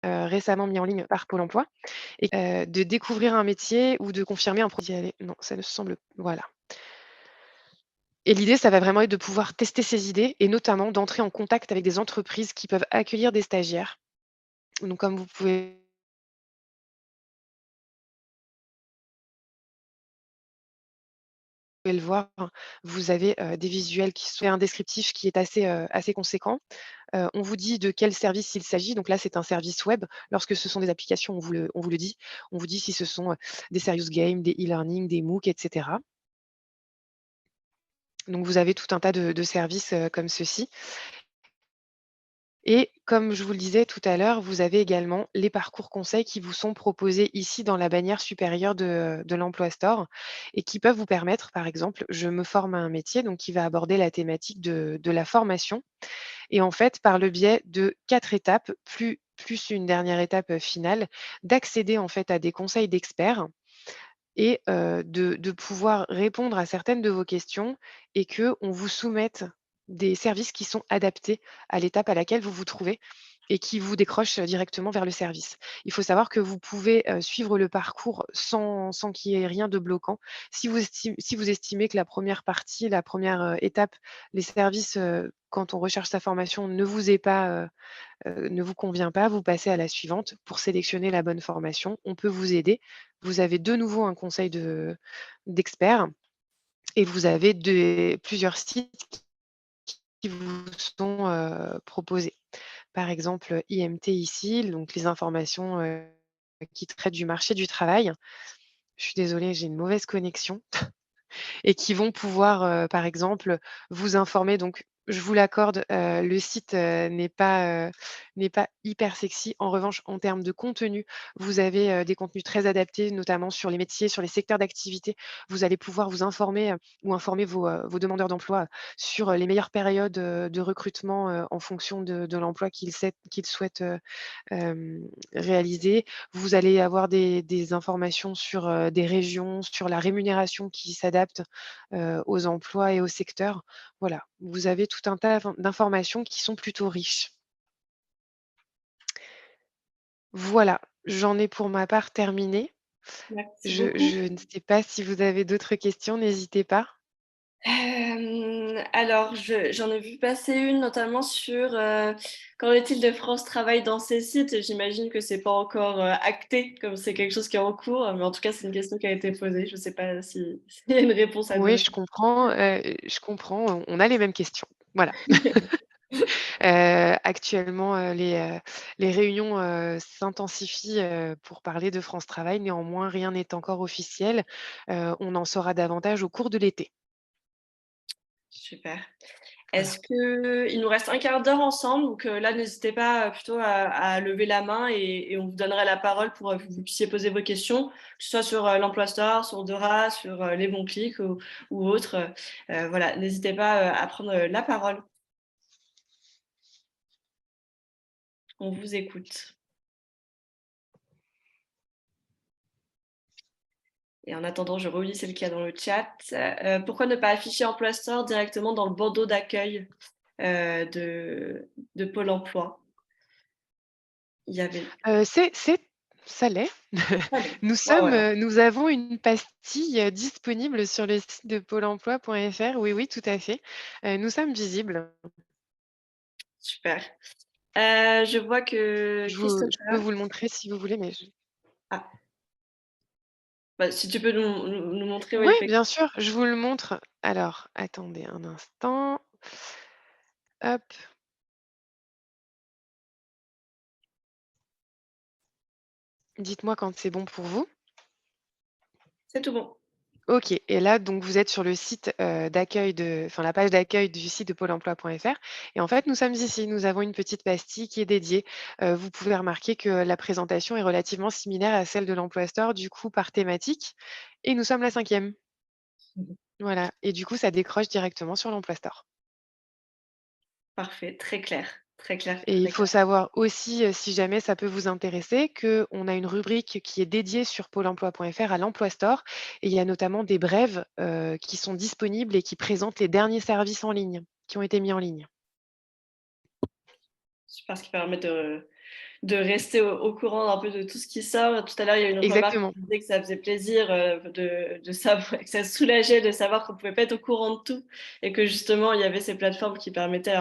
récemment mis en ligne par Pôle emploi et de découvrir un métier ou de confirmer un produit. Non, ça ne semble voilà. Et l'idée, ça va vraiment être de pouvoir tester ses idées et notamment d'entrer en contact avec des entreprises qui peuvent accueillir des stagiaires. Donc comme vous pouvez le voir, vous avez, des visuels qui sont un descriptif qui est assez conséquent. On vous dit de quel service il s'agit. Donc là, c'est un service web. Lorsque ce sont des applications, on vous le dit. On vous dit si ce sont, des serious games, des e-learning, des MOOC et cetera. Donc vous avez tout un tas de services, comme ceux-ci. Et comme je vous le disais tout à l'heure, vous avez également les parcours conseils qui vous sont proposés ici dans la bannière supérieure de l'Emploi Store et qui peuvent vous permettre, par exemple, je me forme à un métier, donc qui va aborder la thématique de la formation. Et en fait, par le biais de 4 étapes, plus une dernière étape finale, d'accéder en fait à des conseils d'experts et de pouvoir répondre à certaines de vos questions et qu'on vous soumette des services qui sont adaptés à l'étape à laquelle vous vous trouvez. et qui vous décroche directement vers le service. Il faut savoir que vous pouvez suivre le parcours sans qu'il y ait rien de bloquant. Si vous estimez que la première partie, la première étape, les services, quand on recherche sa formation, ne vous convient pas, vous passez à la suivante pour sélectionner la bonne formation. On peut vous aider. Vous avez de nouveau un conseil d'experts et vous avez plusieurs sites qui vous sont proposés. Par exemple, IMT ici, donc les informations qui traitent du marché du travail. Je suis désolée, j'ai une mauvaise connexion. Et qui vont pouvoir, par exemple, vous informer. Donc je vous l'accorde, le site, n'est pas hyper sexy. En revanche, en termes de contenu, vous avez, des contenus très adaptés, notamment sur les métiers, sur les secteurs d'activité. Vous allez pouvoir vous informer, ou informer vos demandeurs d'emploi sur, les meilleures périodes, de recrutement, en fonction de l'emploi qu'ils souhaitent, réaliser. Vous allez avoir des informations sur, des régions, sur la rémunération qui s'adapte, aux emplois et aux secteurs. Voilà, vous avez tout un tas d'informations qui sont plutôt riches. Voilà, j'en ai pour ma part terminé. Merci Je beaucoup. ne sais pas si vous avez d'autres questions, n'hésitez pas. Alors j'en ai vu passer une notamment sur, qu'en est-il de France Travail dans ces sites? J'imagine que c'est pas encore, acté, comme c'est quelque chose qui est en cours, mais en tout cas, c'est une question qui a été posée. Je sais pas si s'il y a une réponse à Oui, donner. je comprends, on a les mêmes questions. Voilà. Actuellement, les réunions, s'intensifient, pour parler de France Travail. Néanmoins, rien n'est encore officiel. On en saura davantage au cours de l'été. Super. Voilà. Est-ce qu'il nous reste un quart d'heure ensemble, donc là, n'hésitez pas plutôt à lever la main et on vous donnera la parole pour que vous puissiez poser vos questions, que ce soit sur l'Emploi Store, sur Dora, sur les bons clics ou autres. Voilà, n'hésitez pas à prendre la parole. On vous écoute. Et en attendant, je relis celle qu'il y a dans le chat. Pourquoi ne pas afficher Emploi Store directement dans le bandeau d'accueil de Pôle emploi? Il y avait... Ça l'est. Allez. Ouais, ouais. Nous avons une pastille, disponible sur le site de pôle emploi.fr. Oui, oui, tout à fait. Nous sommes visibles. Super. Je vois que Je peux Christopher... vous le montrer si vous voulez, mais je Ah, bah, si tu peux nous montrer, oui, oui, effectivement. bien sûr, je vous le montre. Alors, attendez un instant. Hop, dites-moi quand c'est bon pour vous. C'est tout bon. OK, et là, donc vous êtes sur le site, la page d'accueil du site de pôle emploi.fr et en fait, nous sommes ici. Nous avons une petite pastille qui est dédiée. Vous pouvez remarquer que la présentation est relativement similaire à celle de l'Emploi Store, du coup, par thématique et nous sommes la 5e. Voilà, et du coup, ça décroche directement sur l'Emploi Store. Parfait, très clair, très clair, Et il très faut clair. savoir aussi, si jamais ça peut vous intéresser, qu'on a une rubrique qui est dédiée sur pôle emploi.fr à l'Emploi Store et il y a notamment des brèves, qui sont disponibles et qui présentent les derniers services en ligne, qui ont été mis en ligne. Super, ce qui permet de rester au courant un peu de tout ce qui sort. Tout à l'heure, il y a une remarque Exactement, qui disait que ça faisait plaisir de savoir, que ça soulageait de savoir qu'on pouvait pas être au courant de tout et que justement, il y avait ces plateformes qui permettaient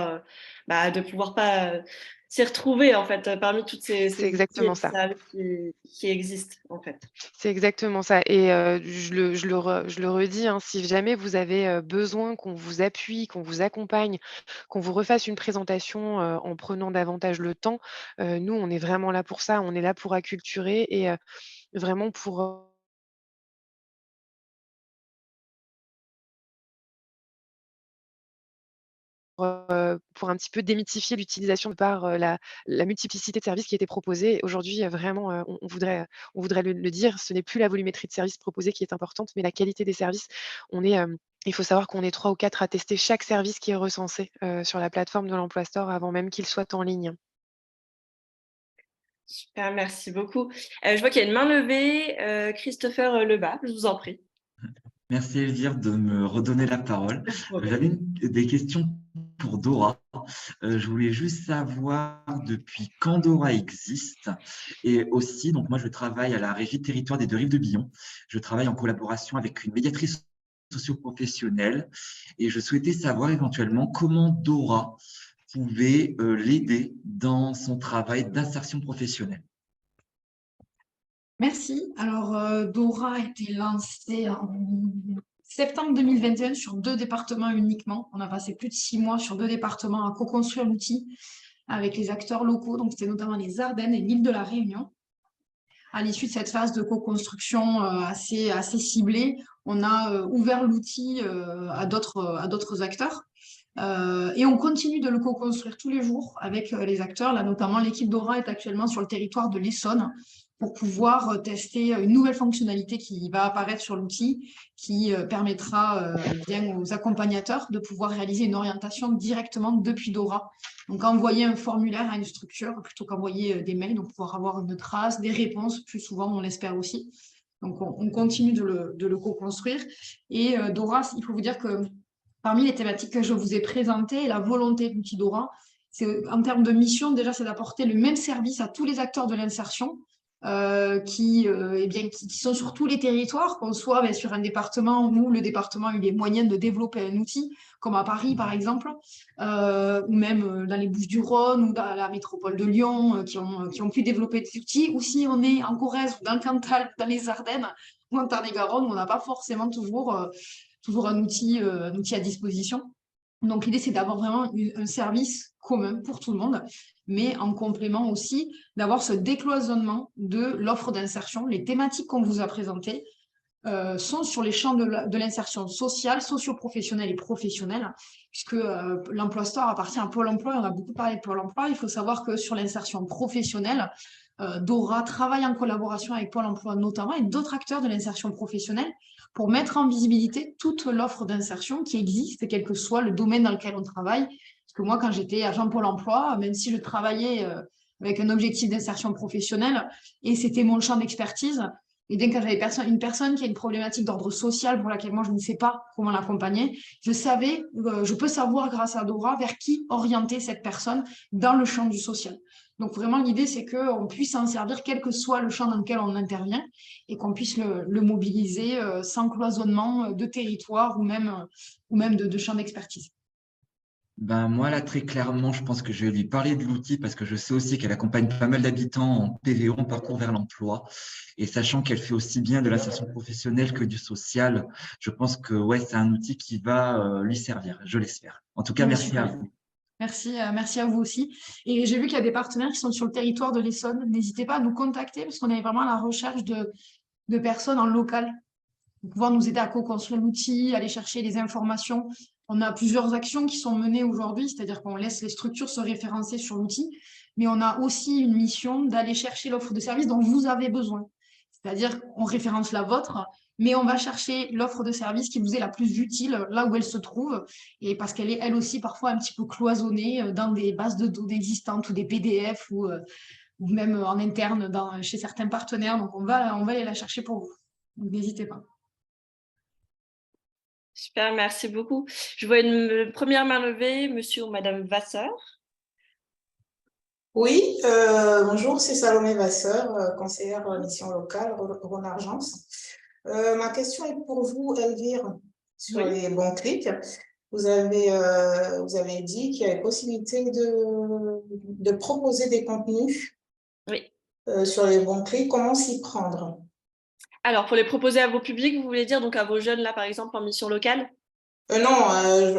de pouvoir pas s'y retrouver en fait parmi toutes c'est ces outils et exactement ces ça. services qui existent en fait. C'est exactement ça et je le redis, hein, si jamais vous avez, besoin qu'on vous appuie, qu'on vous accompagne, qu'on vous refasse une présentation, en prenant davantage le temps, nous, on est vraiment là pour ça. On est là pour acculturer et vraiment pour un petit peu démythifier l'utilisation de par, la multiplicité de services qui étaient proposés. Aujourd'hui, vraiment, on voudrait le dire, ce n'est plus la volumétrie de services proposés qui est importante, mais la qualité des services. Il faut savoir qu'on est 3 ou 4 à tester chaque service qui est recensé, sur la plateforme de l'Emploi Store avant même qu'il soit en ligne. Super, merci beaucoup. Je vois qu'il y a une main levée, Christopher Lebas, je vous en prie. Merci Elvire de me redonner la parole. Pas de problème. J'avais des questions pour Dora. Je voulais juste savoir depuis quand Dora existe. Et aussi, donc moi, je travaille à la Régie Territoire des Deux Rives de Billon. Je travaille en collaboration avec une médiatrice socio-professionnelle et je souhaitais savoir éventuellement comment Dora pouvait l'aider dans son travail d'insertion professionnelle. Merci. Alors, Dora a été lancée en septembre 2021 sur 2 départements uniquement. On a passé plus de 6 mois sur 2 départements à co-construire l'outil avec les acteurs locaux. Donc, c'était notamment les Ardennes et l'île de la Réunion. À l'issue de cette phase de co-construction assez ciblée, on a ouvert l'outil à d'autres acteurs. Et on continue de le co-construire tous les jours avec les acteurs. Là, notamment, l'équipe Dora est actuellement sur le territoire de l'Essonne pour pouvoir tester une nouvelle fonctionnalité qui va apparaître sur l'outil, qui permettra bien aux accompagnateurs de pouvoir réaliser une orientation directement depuis Dora. Donc, envoyer un formulaire à une structure plutôt qu'envoyer des mails, donc pouvoir avoir une trace, des réponses, plus souvent, on l'espère aussi. Donc, on continue de le co-construire. Et Dora, il faut vous dire que parmi les thématiques que je vous ai présentées, la volonté de l'outil Dora, c'est en termes de mission, déjà, c'est d'apporter le même service à tous les acteurs de l'insertion qui sont sur tous les territoires, qu'on soit sur un département où le département a eu les moyens de développer un outil, comme à Paris par exemple, ou même dans les Bouches-du-Rhône ou dans la métropole de Lyon, qui ont pu développer des outils, ou si on est en Corrèze ou dans le Cantal, dans les Ardennes ou en Tarn-et-Garonne, on n'a pas forcément toujours un outil à disposition. Donc, l'idée, c'est d'avoir vraiment un service commun pour tout le monde, mais en complément aussi d'avoir ce décloisonnement de l'offre d'insertion. Les thématiques qu'on vous a présentées sont sur les champs de l'insertion sociale, socio-professionnelle et professionnelle, puisque l'emploi store appartient à Pôle emploi. On a beaucoup parlé de Pôle emploi. Il faut savoir que sur l'insertion professionnelle, Dora travaille en collaboration avec Pôle emploi notamment et d'autres acteurs de l'insertion professionnelle pour mettre en visibilité toute l'offre d'insertion qui existe, quel que soit le domaine dans lequel on travaille. Parce que moi, quand j'étais agent Pôle emploi, même si je travaillais avec un objectif d'insertion professionnelle et c'était mon champ d'expertise, et dès que j'avais une personne qui a une problématique d'ordre social pour laquelle moi je ne sais pas comment l'accompagner, je peux savoir grâce à Dora vers qui orienter cette personne dans le champ du social. Donc vraiment l'idée c'est qu'on puisse en servir quel que soit le champ dans lequel on intervient et qu'on puisse le mobiliser sans cloisonnement de territoire ou même de champ d'expertise. Ben moi, là, très clairement, je pense que je vais lui parler de l'outil parce que je sais aussi qu'elle accompagne pas mal d'habitants en PVO, en parcours vers l'emploi. Et sachant qu'elle fait aussi bien de l'insertion professionnelle que du social, je pense que ouais, c'est un outil qui va lui servir, je l'espère. En tout cas, merci à vous. Merci à vous aussi. Et j'ai vu qu'il y a des partenaires qui sont sur le territoire de l'Essonne. N'hésitez pas à nous contacter parce qu'on est vraiment à la recherche de personnes en local pour pouvoir nous aider à co-construire l'outil, aller chercher les informations. On a plusieurs actions qui sont menées aujourd'hui, c'est-à-dire qu'on laisse les structures se référencer sur l'outil, mais on a aussi une mission d'aller chercher l'offre de service dont vous avez besoin. C'est-à-dire qu'on référence la vôtre, mais on va chercher l'offre de service qui vous est la plus utile là où elle se trouve, et parce qu'elle est elle aussi parfois un petit peu cloisonnée dans des bases de données existantes ou des PDF ou même en interne chez certains partenaires. Donc on va aller la chercher pour vous. Donc n'hésitez pas. Super, merci beaucoup. Je vois une première main levée, monsieur ou madame Vasseur. Oui, bonjour, c'est Salomé Vasseur, conseillère mission locale, Rhône-Argence. Ma question est pour vous, Elvire, sur les bons clics. Vous avez dit qu'il y avait possibilité de proposer des contenus sur les bons clics. Comment s'y prendre? Alors, pour les proposer à vos publics, vous voulez dire donc à vos jeunes, là, par exemple, en mission locale? Non,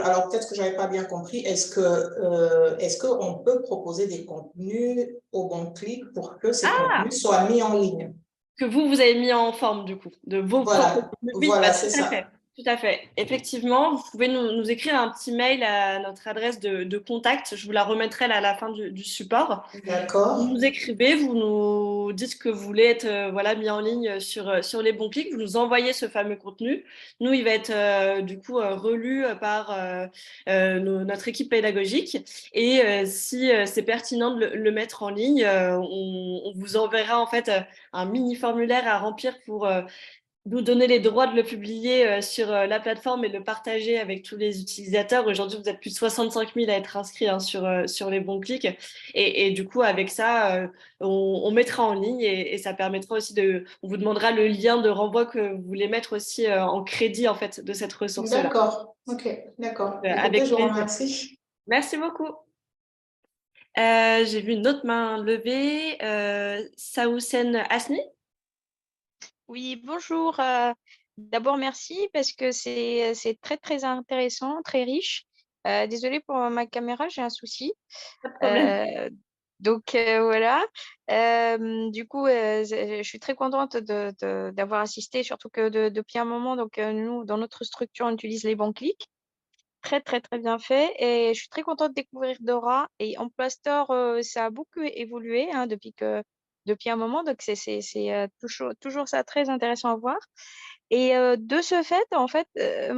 alors peut-être que je n'avais pas bien compris. Est-ce qu'on peut proposer des contenus au bon clic pour que ces contenus soient mis en ligne? Que vous avez mis en forme, du coup, de vos propres. Oui, voilà, c'est ça. Tout à fait. Effectivement, vous pouvez nous écrire un petit mail à notre adresse de contact. Je vous la remettrai là, à la fin du support. D'accord. Vous nous écrivez, vous nous dites que vous voulez être mis en ligne sur les bons clics. Vous nous envoyez ce fameux contenu. Nous, il va être du coup relu par notre équipe pédagogique. Et si c'est pertinent de le mettre en ligne, on vous enverra en fait un mini formulaire à remplir pour nous donner les droits de le publier sur la plateforme et de le partager avec tous les utilisateurs. Aujourd'hui, vous êtes plus de 65 000 à être inscrits sur les bons clics. Et du coup, avec ça, on mettra en ligne et ça permettra aussi on vous demandera le lien de renvoi que vous voulez mettre aussi en crédit en fait, de cette ressource-là. D'accord, ok, d'accord. Avec Écoutez, je vous plaisir. remercie. Merci beaucoup. J'ai vu une autre main levée. Saoussen Asni. Oui, bonjour. D'abord, merci parce que c'est très, très intéressant, très riche. Désolée pour ma caméra, j'ai un souci. Pas de problème. Donc, voilà. Du coup, je suis très contente d'avoir assisté, surtout que depuis un moment, donc, nous, dans notre structure, on utilise les bons clics. Très, très, très bien fait. Et je suis très contente de découvrir Dora. Et en Play Store, ça a beaucoup évolué hein, depuis un moment. Donc, c'est toujours ça très intéressant à voir. Et de ce fait, en fait,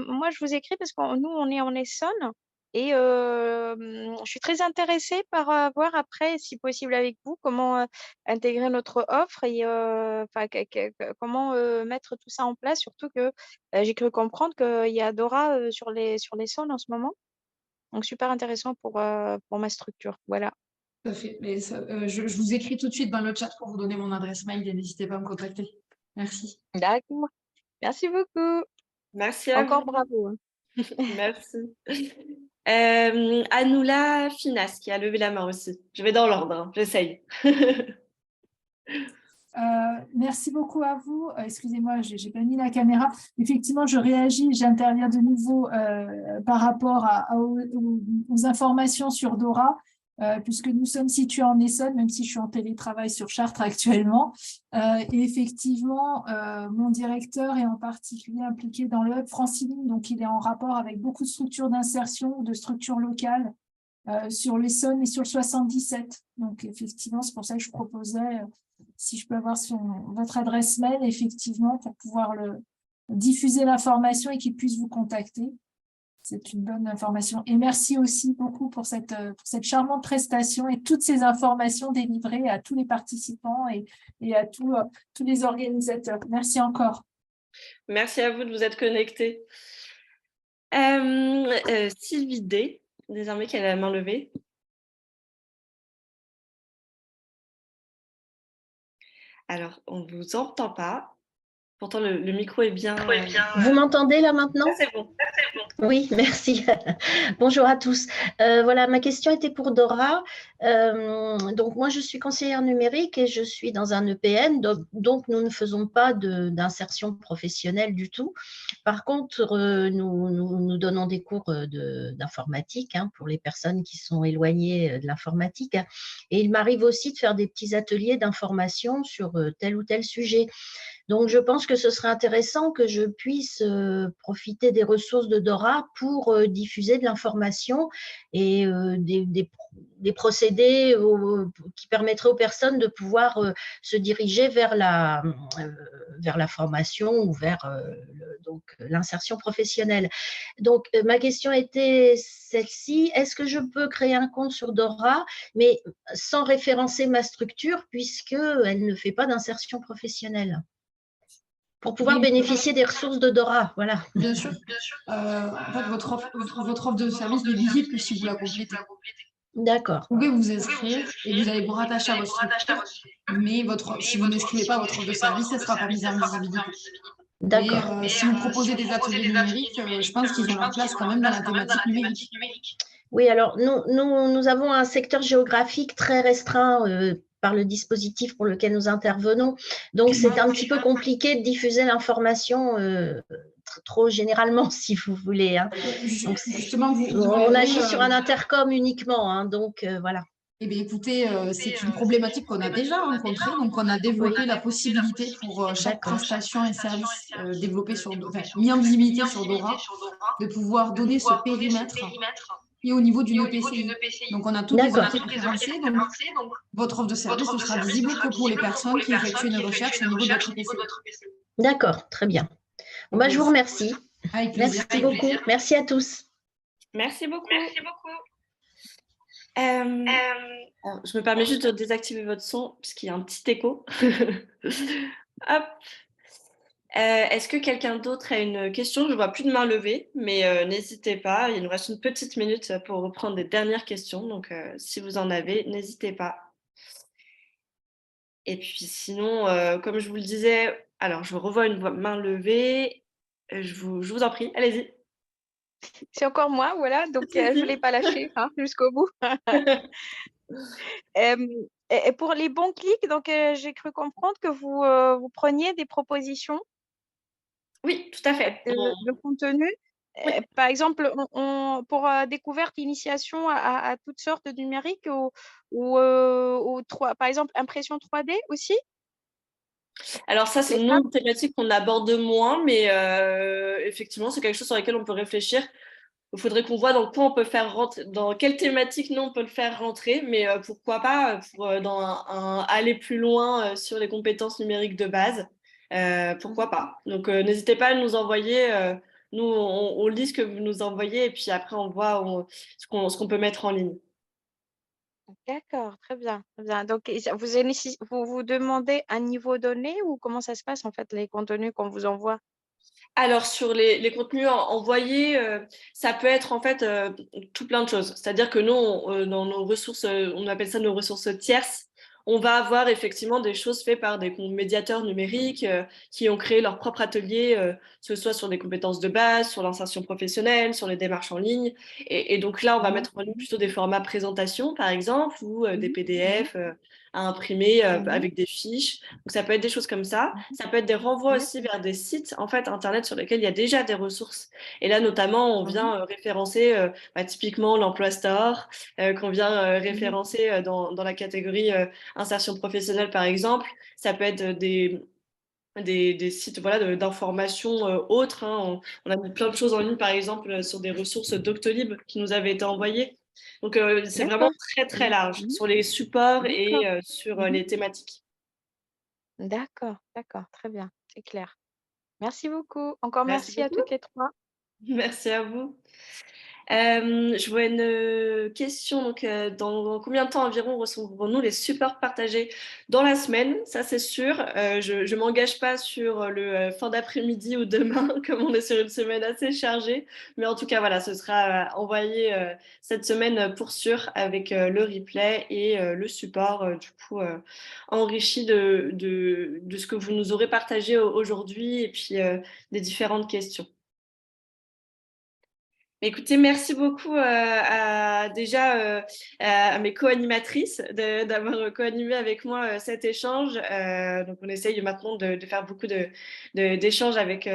moi, je vous écris parce que nous, on est en Essonne. Et je suis très intéressée par voir après, si possible avec vous, comment intégrer notre offre et enfin, comment mettre tout ça en place. Surtout que j'ai cru comprendre qu'il y a Dora sur les sols en ce moment. Donc, super intéressant pour ma structure. Voilà. Tout à fait. Mais je vous écris tout de suite dans le chat pour vous donner mon adresse mail et n'hésitez pas à me contacter. Merci. D'accord. Merci beaucoup. Merci à Encore vous. bravo. Merci. Anoula Finas qui a levé la main aussi. Je vais dans l'ordre, hein. J'essaye. Merci beaucoup à vous. Excusez-moi, j'ai pas mis la caméra. Effectivement, je réagis, j'interviens de nouveau par rapport aux informations sur Dora, puisque nous sommes situés en Essonne, même si je suis en télétravail sur Chartres actuellement. Et effectivement, mon directeur est en particulier impliqué dans le hub Franciligne, donc il est en rapport avec beaucoup de structures d'insertion ou de structures locales sur l'Essonne et sur le 77. Donc effectivement, c'est pour ça que je proposais si je peux avoir votre adresse mail, effectivement, pour pouvoir diffuser l'information et qu'il puisse vous contacter. C'est une bonne information. Et merci aussi beaucoup pour cette charmante prestation et toutes ces informations délivrées à tous les participants et à tous les organisateurs. Merci encore. Merci à vous de vous être connectés. Sylvie D, désormais qu'elle a la main levée. Alors, on ne vous entend pas. Pourtant, le micro est bien. Vous m'entendez là maintenant? C'est bon. Oui, merci. Bonjour à tous. Voilà, ma question était pour Dora. Donc, moi, je suis conseillère numérique et je suis dans un EPN. Donc nous ne faisons pas d'insertion professionnelle du tout. Par contre, nous donnons des cours d'informatique hein, pour les personnes qui sont éloignées de l'informatique. Et il m'arrive aussi de faire des petits ateliers d'information sur tel ou tel sujet. Donc, je pense que ce serait intéressant que je puisse profiter des ressources de Dora pour diffuser de l'information et des procédés qui permettraient aux personnes de pouvoir se diriger vers la formation ou vers l'insertion professionnelle. Donc, ma question était celle-ci. Est-ce que je peux créer un compte sur Dora, mais sans référencer ma structure puisqu'elle ne fait pas d'insertion professionnelle ? Pour pouvoir bénéficier des ressources de Dora, voilà. Bien sûr. En fait, votre offre de service n'est visible que si vous la complétez. D'accord. Vous pouvez vous inscrire et vous allez vous rattacher à votre structure, mais si vous n'inscrivez pas votre offre de service, elle ne sera pas mise en visibilité. D'accord. Mais si vous proposez des ateliers numériques, je pense qu'ils ont leur place quand même dans la thématique numérique. Oui, alors nous avons un secteur géographique très restreint par le dispositif pour lequel nous intervenons. Donc, c'est un petit peu compliqué de diffuser l'information trop généralement, si vous voulez. Hein. Donc, justement, on agit sur un intercom uniquement. Hein, donc, voilà. Eh bien, écoutez, c'est une problématique qu'on a déjà rencontrée. Donc, on a développé la possibilité pour chaque prestation et service mis en visibilité sur Dora, de pouvoir donner ce périmètre et au niveau d'une EPCI. Donc, on a toutes les offres référencées. Donc, votre offre de service ne sera visible que pour les personnes qui effectuent une recherche au niveau de votre EPCI. D'accord, très bien. Bon, je vous remercie. Avec plaisir. Merci beaucoup. Merci à tous. Merci beaucoup. Alors, je me permets juste de désactiver votre son puisqu'il y a un petit écho. Hop. Est-ce que quelqu'un d'autre a une question? Je ne vois plus de main levée, mais n'hésitez pas. Il nous reste une petite minute pour reprendre des dernières questions. Donc, si vous en avez, n'hésitez pas. Et puis sinon, comme je vous le disais, alors je revois une main levée. Je vous en prie, allez-y. C'est encore moi, voilà, donc je ne l'ai pas lâché jusqu'au bout. Et pour les bons clics, donc j'ai cru comprendre que vous preniez des propositions Oui, tout à fait. de contenu. Oui. Par exemple, pour découverte, initiation à toutes sortes de numériques ou par exemple, impression 3D aussi? Alors ça, c'est Les une thématique qu'on aborde moins, mais effectivement, c'est quelque chose sur lequel on peut réfléchir. Il faudrait qu'on voit dans quoi on peut faire rentrer, dans quelle thématique nous on peut le faire rentrer, mais pourquoi pas pour aller plus loin sur les compétences numériques de base. Pourquoi pas. Donc n'hésitez pas à nous envoyer. Nous, on lit ce que vous nous envoyez et puis après on voit ce qu'on peut mettre en ligne. D'accord, très bien, très bien. Donc, vous demandez un niveau donné ou comment ça se passe en fait, les contenus qu'on vous envoie? Alors, sur les contenus envoyés, ça peut être en fait tout plein de choses. C'est-à-dire que nous, dans nos ressources, on appelle ça nos ressources tierces, on va avoir effectivement des choses faites par des médiateurs numériques qui ont créé leur propre atelier, que ce soit sur des compétences de base, sur l'insertion professionnelle, sur les démarches en ligne. Et donc là, on va mettre en ligne plutôt des formats présentation, par exemple, ou des PDF à imprimer avec des fiches. Donc, ça peut être des choses comme ça. Ça peut être des renvois aussi vers des sites en fait, Internet sur lesquels il y a déjà des ressources. Et là, notamment, on vient référencer typiquement l'Emploi Store, qu'on vient référencer dans la catégorie insertion professionnelle, par exemple. Ça peut être des sites voilà, d'information autres. On a mis plein de choses en ligne, par exemple, sur des ressources Doctolib qui nous avaient été envoyées. Donc, c'est vraiment très, très large sur les supports et sur les thématiques. D'accord, d'accord, très bien, c'est clair. Merci beaucoup. Encore Merci merci à beaucoup. toutes les trois. Merci à vous. Je vois une question. Donc, dans combien de temps environ recevrons-nous les supports partagés dans la semaine? Ça, c'est sûr. Je ne m'engage pas sur le fin d'après-midi ou demain, comme on est sur une semaine assez chargée. Mais en tout cas, voilà, ce sera envoyé cette semaine pour sûr avec le replay et le support, du coup, enrichi de ce que vous nous aurez partagé aujourd'hui et puis des différentes questions. Écoutez, merci beaucoup à mes co-animatrices d'avoir co-animé avec moi cet échange. Donc, on essaye maintenant de faire beaucoup d'échanges avec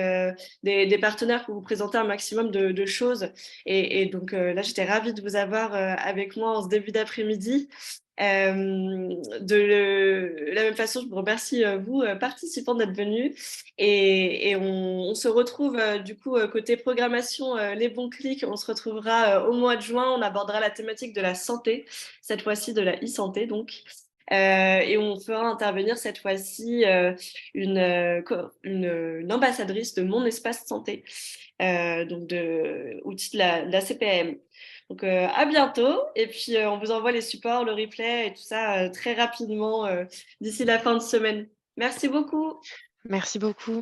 des partenaires pour vous présenter un maximum de choses. Et donc, là, j'étais ravie de vous avoir avec moi en ce début d'après-midi. De la même façon, je vous remercie, vous, participants, d'être venus. Et on se retrouve du coup côté programmation, les bons clics, on se retrouvera au mois de juin, on abordera la thématique de la santé, cette fois-ci de la e-santé donc. Et on fera intervenir cette fois-ci une ambassadrice de Mon Espace Santé, donc outil de la CPAM. Donc à bientôt et puis on vous envoie les supports, le replay et tout ça très rapidement d'ici la fin de semaine. Merci beaucoup. Merci beaucoup.